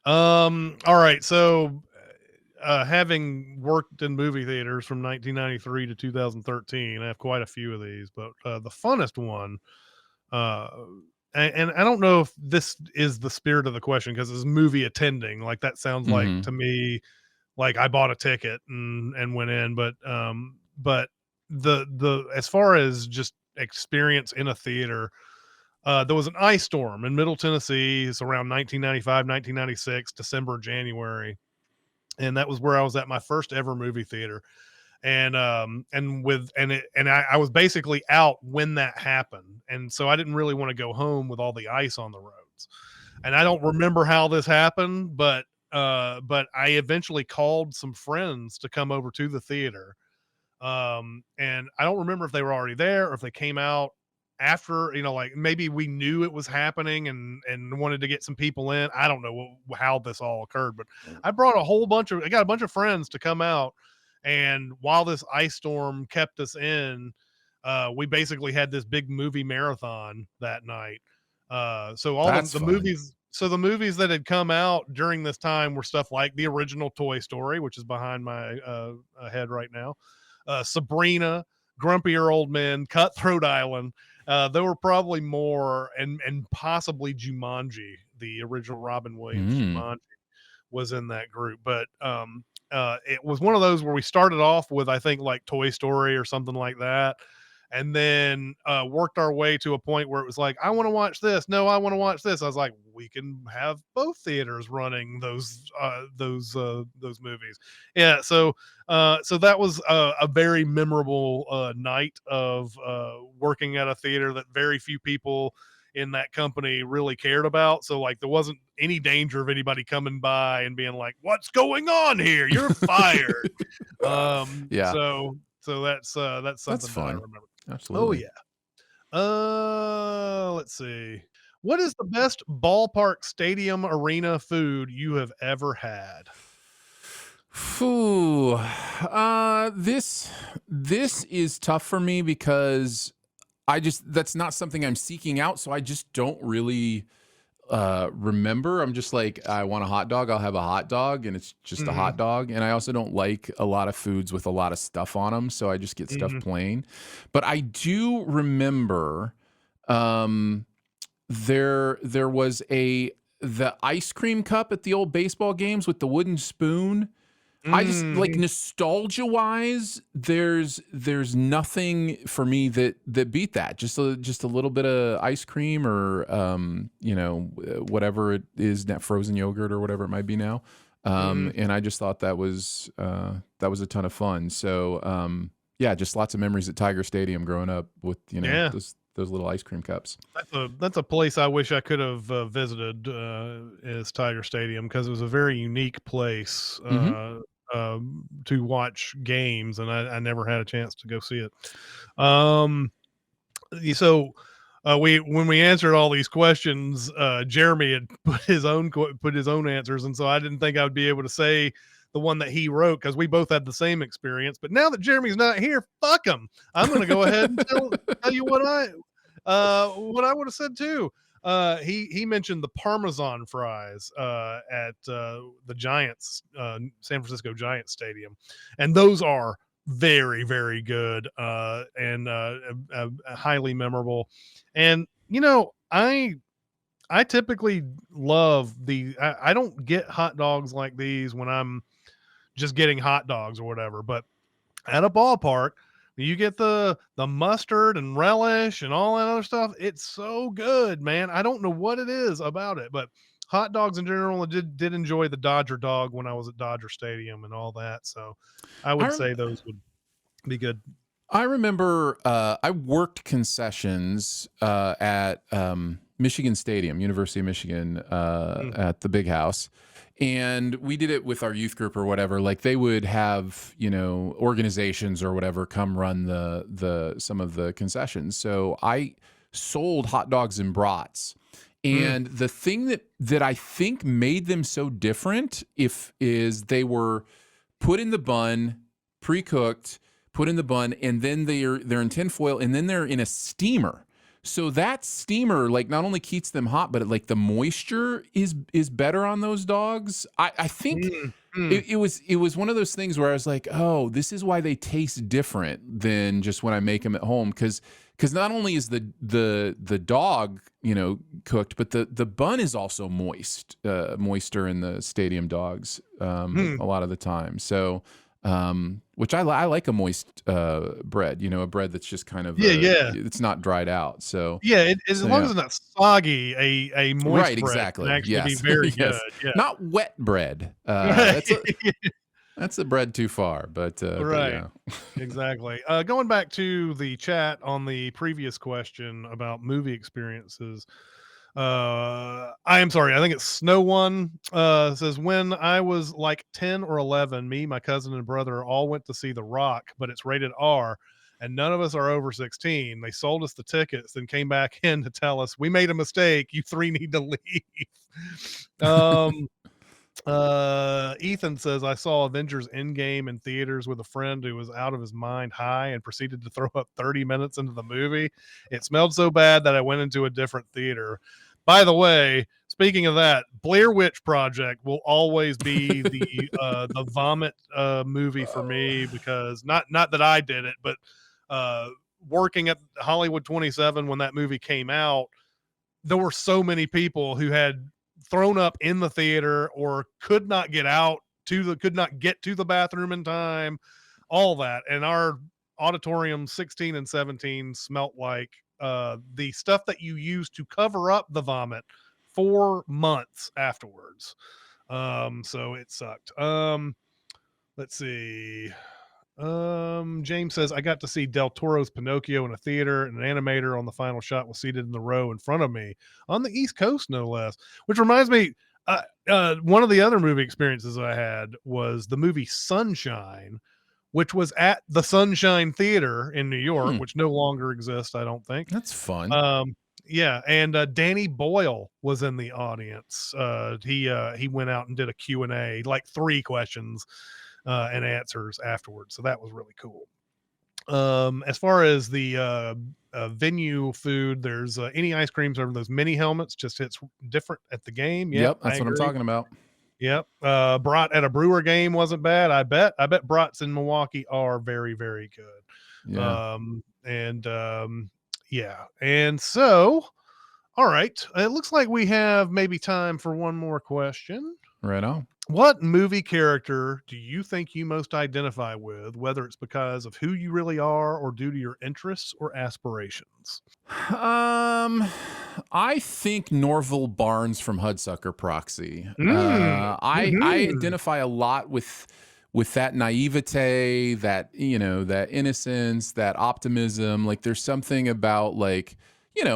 All right. So having worked in movie theaters from 1993 to 2013, I have quite a few of these, but the funnest one, and I don't know if this is the spirit of the question because it's movie attending. Like that sounds like to me, like I bought a ticket and went in, but the as far as just experience in a theater, there was an ice storm in Middle Tennessee. It's around 1995, 1996, December, January. And that was where I was at my first ever movie theater. And I was basically out when that happened. And so I didn't really want to go home with all the ice on the roads. And I don't remember how this happened, but I eventually called some friends to come over to the theater. And I don't remember if they were already there or if they came out after, like maybe we knew it was happening and wanted to get some people in. I don't know how this all occurred, but I got a bunch of friends to come out. And while this ice storm kept us in, we basically had this big movie marathon that night. So all That's the fun. movies, so the movies that had come out during this time were stuff like the original Toy Story, which is behind my head right now, Sabrina, Grumpier Old Men, Cutthroat Island. There were probably more, and possibly Jumanji, the original Robin Williams Jumanji, was in that group. But it was one of those where we started off with, I think, like Toy Story or something like that, and then worked our way to a point where it was like, I want to watch this. No, I want to watch this. I was like, we can have both theaters running those movies. Yeah. So that was a very memorable night of working at a theater that very few people in that company really cared about. So like there wasn't any danger of anybody coming by and being like, what's going on here? You're fired. Yeah. So that's something That's that I fun. remember. Absolutely. Oh yeah. Let's see. What is the best ballpark stadium arena food you have ever had? Phew. This is tough for me because that's not something I'm seeking out, so I just don't really remember. I'm just like, I want a hot dog, I'll have a hot dog, and it's just a hot dog. And I also don't like a lot of foods with a lot of stuff on them, so I just get stuff plain. But I do remember there was the ice cream cup at the old baseball games with the wooden spoon. I just like, nostalgia wise, there's nothing for me that beat that. Just a little bit of ice cream or whatever it is, that frozen yogurt or whatever it might be now. And I just thought that was a ton of fun. So yeah, just lots of memories at Tiger Stadium growing up with those little ice cream cups. That's a place I wish I could have visited, is Tiger Stadium, because it was a very unique place to watch games, and I never had a chance to go see it. So when we answered all these questions, Jeremy had put his own answers, and so I didn't think I would be able to say the one that he wrote because we both had the same experience. But now that Jeremy's not here, fuck him. I'm going to go ahead and tell you what I would have said too. He mentioned the Parmesan fries at the Giants, San Francisco Giants Stadium, and those are very, very good and highly memorable. And I typically love I don't get hot dogs like these when I'm just getting hot dogs or whatever, but at a ballpark, you get the mustard and relish and all that other stuff. It's so good, man. I don't know what it is about it, but hot dogs in general, I did enjoy the Dodger dog when I was at Dodger Stadium and all that. So I would say those would be good. I remember I worked concessions at Michigan Stadium, University of Michigan, at the Big House. And we did it with our youth group or whatever. Like they would have, organizations or whatever come run some of the concessions. So I sold hot dogs and brats. And the thing that I think made them so different is they were put in the bun, pre-cooked, put in the bun, and then they're in tin foil, and then they're in a steamer. So that steamer, like, not only keeps them hot, but like the moisture is better on those dogs. I think it was one of those things where I was like, oh, this is why they taste different than just when I make them at home, because not only is the dog cooked, but the bun is also moister in the stadium dogs a lot of the time. So. Which I like a moist bread, a bread that's just kind of it's not dried out. So as long as it's not soggy, a moist right, bread exactly. can actually Yes. be very Yes. good. Yeah. Not wet bread. That's a bread too far, but Right. But Exactly. Going back to the chat on the previous question about movie experiences, I am sorry. I think it's Snow One. Says when I was like 10 or 11, me, my cousin, and brother all went to see The Rock, but it's rated R, and none of us are over 16. They sold us the tickets, then came back in to tell us we made a mistake. You three need to leave. Ethan says I saw Avengers Endgame in theaters with a friend who was out of his mind high and proceeded to throw up 30 minutes into the movie. It smelled so bad that I went into a different theater. By the way, speaking of that, Blair Witch Project will always be the vomit movie for me, because not that I did it, but working at Hollywood 27 when that movie came out, there were so many people who had thrown up in the theater or could not get to the bathroom in time, all that. And our auditorium 16 and 17 smelt like the stuff that you use to cover up the vomit for months afterwards. So it sucked. Let's see. James says I got to see Del Toro's Pinocchio in a theater, and an animator on the final shot was seated in the row in front of me on the East Coast, no less. Which reminds me, one of the other movie experiences I had was the movie Sunshine, which was at the Sunshine Theater in New York, which no longer exists, I don't think. That's fun. Yeah, and Danny Boyle was in the audience. He went out and did a Q&A, like 3 questions and answers afterwards. So that was really cool. As far as the venue food, there's any ice creams over those mini helmets, just hits different at the game. Yep, that's what I'm talking about. Yep. Brat at a Brewer game wasn't bad. I bet brats in Milwaukee are very, very good. Yeah. Yeah. And so, all right. It looks like we have maybe time for one more question. Right on. What movie character do you think you most identify with, whether it's because of who you really are or due to your interests or aspirations? I think Norval Barnes from Hudsucker Proxy. I identify a lot with that naivete, that, that innocence, that optimism. Like there's something about like,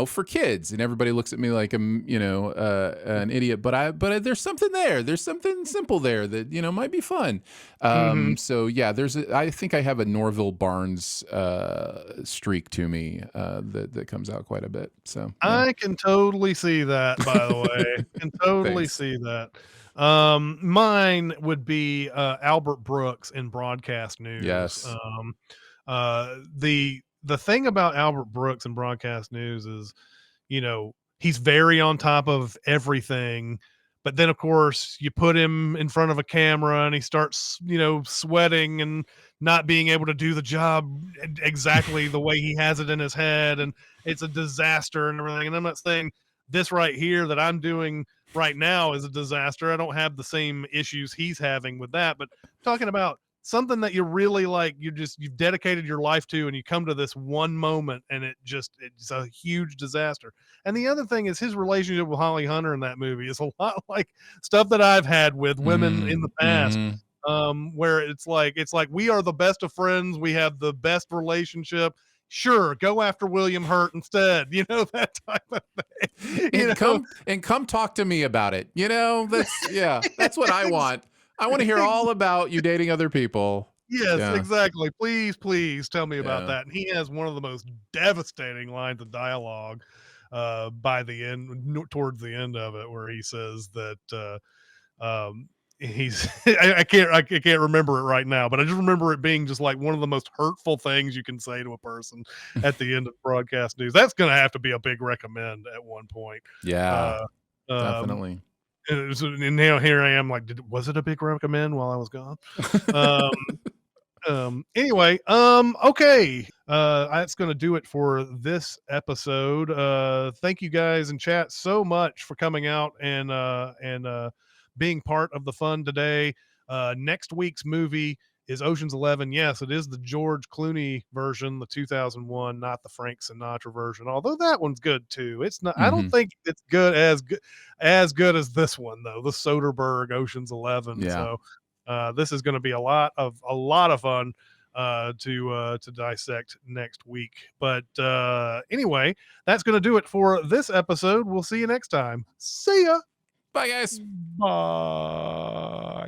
for kids, and everybody looks at me like I'm, an idiot, but there's something there. There's something simple there that, might be fun. So yeah, I think I have a Norval Barnes streak to me that comes out quite a bit. So yeah. I can totally see that, by the way. Can totally see that. Mine would be Albert Brooks in broadcast news. Yes. The thing about Albert Brooks in broadcast news is, he's very on top of everything. But then, of course, you put him in front of a camera and he starts, sweating and not being able to do the job exactly the way he has it in his head. And it's a disaster and everything. And I'm not saying this right here that I'm doing right now is a disaster. I don't have the same issues he's having with that. But talking about something that you really like, you've dedicated your life to, and you come to this one moment and it's a huge disaster. And the other thing is his relationship with Holly Hunter in that movie is a lot like stuff that I've had with women in the past. Where it's like we are the best of friends, we have the best relationship. Sure, go after William Hurt instead. That type of thing. And come talk to me about it. That's what I want. I want to hear all about you dating other people. Yes, exactly. Please tell me about that. And he has one of the most devastating lines of dialogue by the end, towards the end of it, where he says that he's I can't remember it right now, but I just remember it being just like one of the most hurtful things you can say to a person at the end of broadcast news. That's going to have to be a big recommend at one point. Yeah, definitely. And now here I am like, was it a big recommend while I was gone? Anyway, okay. That's going to do it for this episode. Thank you guys in chat so much for coming out and being part of the fun today. Next week's movie is Ocean's 11. Yes, it is the George Clooney version, the 2001, not the Frank Sinatra version. Although that one's good too. It's not. I don't think it's as good as this one though. The Soderbergh Ocean's 11. Yeah. So this is going to be a lot of fun. to dissect next week. But anyway, that's going to do it for this episode. We'll see you next time. See ya. Bye, guys. Bye.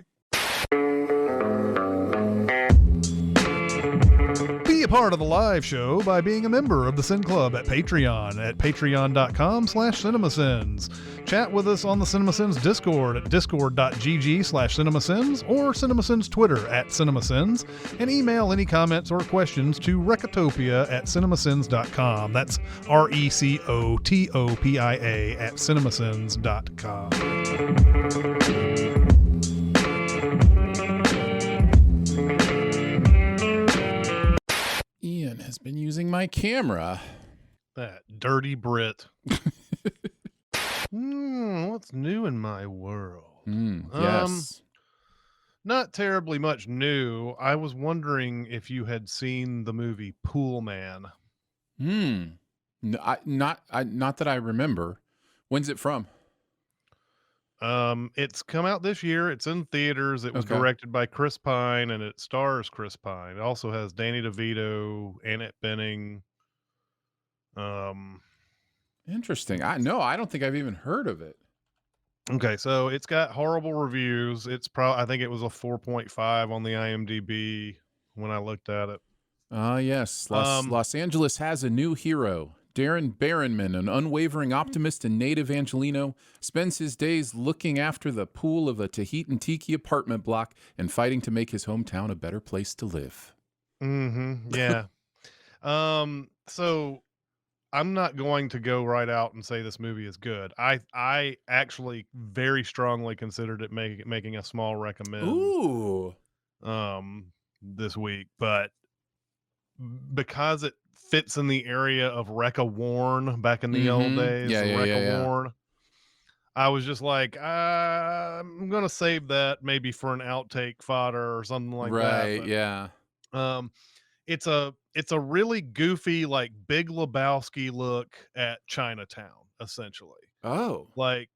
Be a part of the live show by being a member of the Sin Club at Patreon at patreon.com/cinemasins. Chat with us on the Cinemasins Discord at discord.gg/cinemasins or Cinemasins Twitter at Cinemasins, and email any comments or questions to Recotopia at cinemasins.com. That's RECOTOPIA at cinemasins.com. Ian has been using my camera. That dirty Brit. What's new in my world? Yes. Not terribly much new. I was wondering if you had seen the movie Pool Man. No, not that I remember. When's it from? It's come out this year. It's in theaters. It was Okay. directed by Chris Pine, and it stars Chris Pine. It also has Danny DeVito, Annette Bening. Interesting. I don't think I've even heard of it. Okay, so it's got horrible reviews. It's I think it was a 4.5 on the IMDb when I looked at it. Yes. Los Angeles has a new hero. Darren Barronman, an unwavering optimist and native Angelino, spends his days looking after the pool of a Tahitian tiki apartment block and fighting to make his hometown a better place to live. Yeah. So I'm not going to go right out and say this movie is good. I actually very strongly considered it making a small recommend. Ooh. This week, but because it fits in the area of Recca Warren back in the old days, Warren, I was just like, I'm gonna save that maybe for an outtake fodder or something like that. Right. But, Yeah. it's a really goofy, like Big Lebowski look at Chinatown, essentially. Oh. Like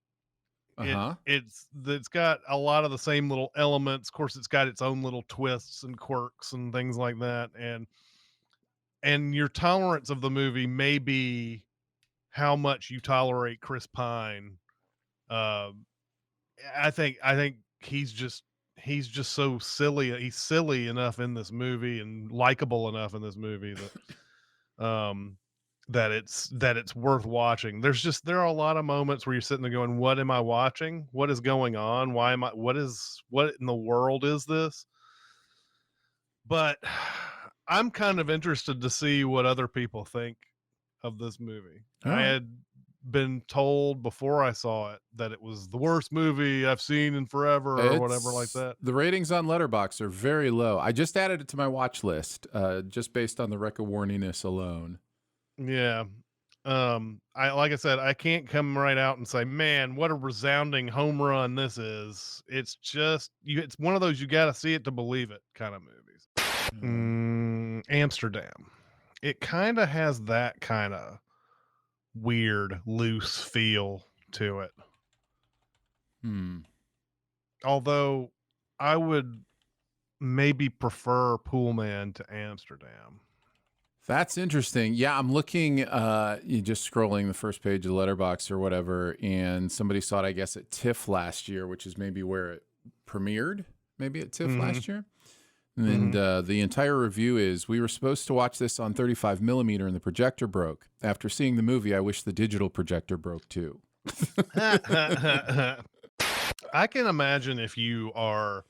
it's got a lot of the same little elements. Of course, it's got its own little twists and quirks and things like that. And your tolerance of the movie may be how much you tolerate Chris Pine. I think he's just so silly. He's silly enough in this movie and likable enough in this movie that it's worth watching. There are a lot of moments where you're sitting there going, what am I watching? What is going on? What in the world is this? But I'm kind of interested to see what other people think of this movie. All right. I had been told before I saw it that it was the worst movie I've seen in forever or whatever like that. The ratings on Letterboxd are very low. I just added it to my watch list, just based on the Recca warniness alone. Yeah. Like I said, I can't come right out and say, man, what a resounding home run this is. It's just it's one of those you got to see it to believe it kind of movies. Amsterdam. It kind of has that kind of weird, loose feel to it. Although I would maybe prefer Pool Man to Amsterdam. That's interesting. Yeah, I'm looking, you just scrolling the first page of Letterboxd or whatever, and somebody saw it, I guess, at TIFF last year, which is maybe where it premiered, maybe at TIFF last year. And the entire review is, we were supposed to watch this on 35 millimeter and the projector broke. After seeing the movie, I wish the digital projector broke too. I can imagine if you are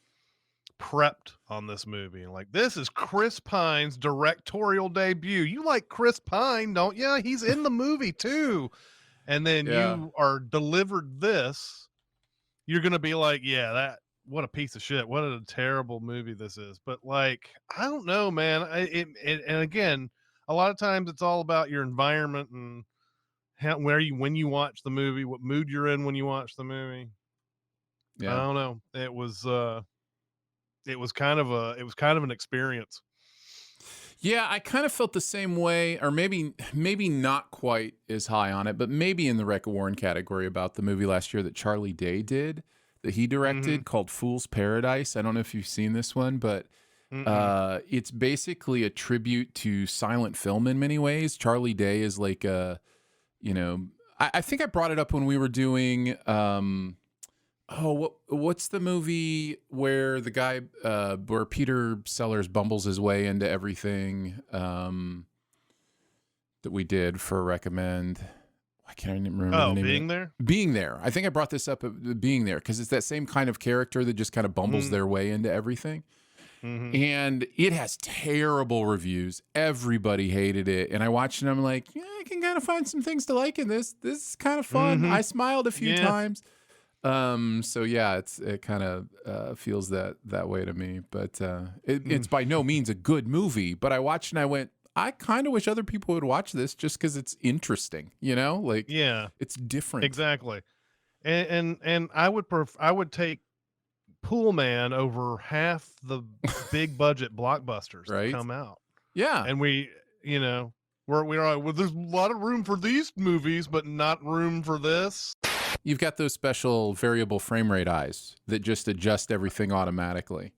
prepped on this movie and like, this is Chris Pine's directorial debut. You like Chris Pine, don't you? He's in the movie too. And then you are delivered this, you're going to be like, yeah, what a piece of shit. What a terrible movie this is. But like, I don't know, man. And again, a lot of times it's all about your environment and when you watch the movie, what mood you're in when you watch the movie. Yeah. I don't know. It was kind of an experience. Yeah, I kind of felt the same way, or maybe not quite as high on it, but maybe in the Recca Warren category about the movie last year that Charlie Day did, that he directed, called Fool's Paradise. I don't know if you've seen this one, but It's basically a tribute to silent film in many ways. Charlie Day is like a, you know, I think I brought it up when we were doing, what's the movie where the guy, where Peter Sellers bumbles his way into everything, that we did for Recommend. I can't even remember the name. Being There? Being There. I think I brought this up at Being There because it's that same kind of character that just kind of bumbles their way into everything. And it has terrible reviews. Everybody hated it. And I watched it and I'm like, yeah, I can kind of find some things to like in this. This is kind of fun. I smiled a few times. So yeah, it kind of feels that way to me. But it's by no means a good movie. But I watched and I went, I kind of wish other people would watch this just because it's interesting, you know, like, it's different. Exactly. And I would take Pool Man over half the big budget blockbusters that come out. Yeah. And we, you know, we're like, well, there's a lot of room for these movies, but not room for this. You've got those special variable frame rate eyes that just adjust everything automatically.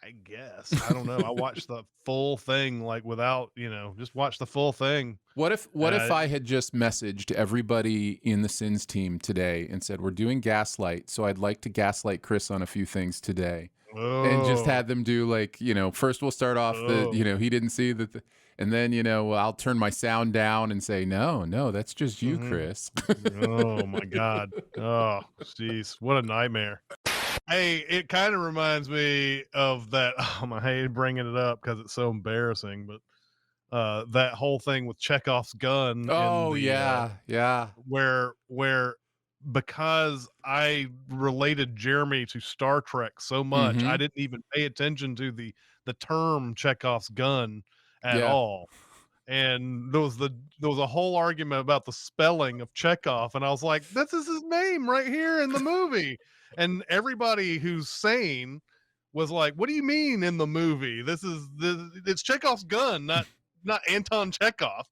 I guess. I don't know. I watched the full thing, like without, you know, just watch the full thing. What if I had just messaged everybody in the Sins team today and said, we're doing Gaslight, so I'd like to gaslight Chris on a few things today. And just had them do like, you know, first we'll start off you know, he didn't see that. And then, you know, I'll turn my sound down and say, no, that's just you, Chris. Oh my God. Oh, jeez. What a nightmare. Hey, it kind of reminds me of that. I hate bringing it up because it's so embarrassing, but that whole thing with Chekhov's gun. Oh, yeah. Where because I related Jeremy to Star Trek so much, I didn't even pay attention to the term Chekhov's gun at all. And there was a whole argument about the spelling of Chekhov, and I was like, this is his name right here in the movie. And everybody who's sane was like, what do you mean in the movie? It's Chekhov's gun, not Anton Chekhov.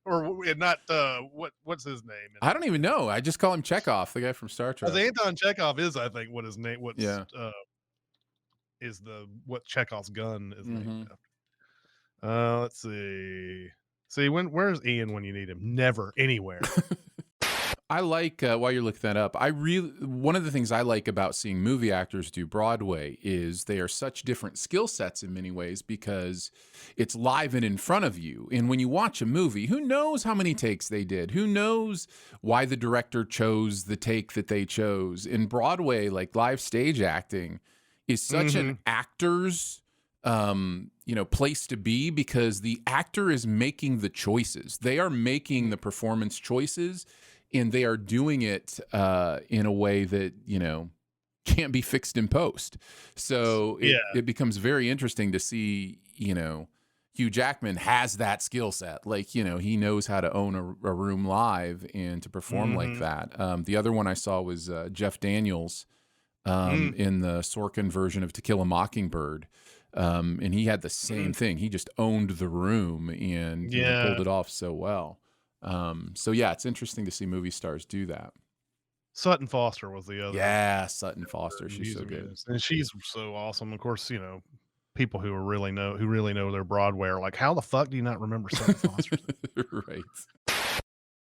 Or not what's his name? I don't even know. I just call him Chekhov, the guy from Star Trek. Because Anton Chekhov is, I think, what his name what Chekhov's gun is named after. Let's see. Where's Ian when you need him? Never, anywhere. I like, while you're looking that up, one of the things I like about seeing movie actors do Broadway is they are such different skill sets in many ways because it's live and in front of you. And when you watch a movie, who knows how many takes they did? Who knows why the director chose the take that they chose? In Broadway, like live stage acting is such an actor's place to be because the actor is making the choices. They are making the performance choices. And they are doing it in a way that, you know, can't be fixed in post. So it becomes very interesting to see, you know, Hugh Jackman has that skill set. Like, you know, he knows how to own a room live and to perform like that. The other one I saw was Jeff Daniels in the Sorkin version of To Kill a Mockingbird. And he had the same thing. He just owned the room and pulled it off so well. So yeah, it's interesting to see movie stars do that. Sutton Foster was the other. Yeah, Sutton Foster. She's so good. And she's so awesome. Of course, you know, people who really know their Broadway are like, how the fuck do you not remember Sutton Foster? Right.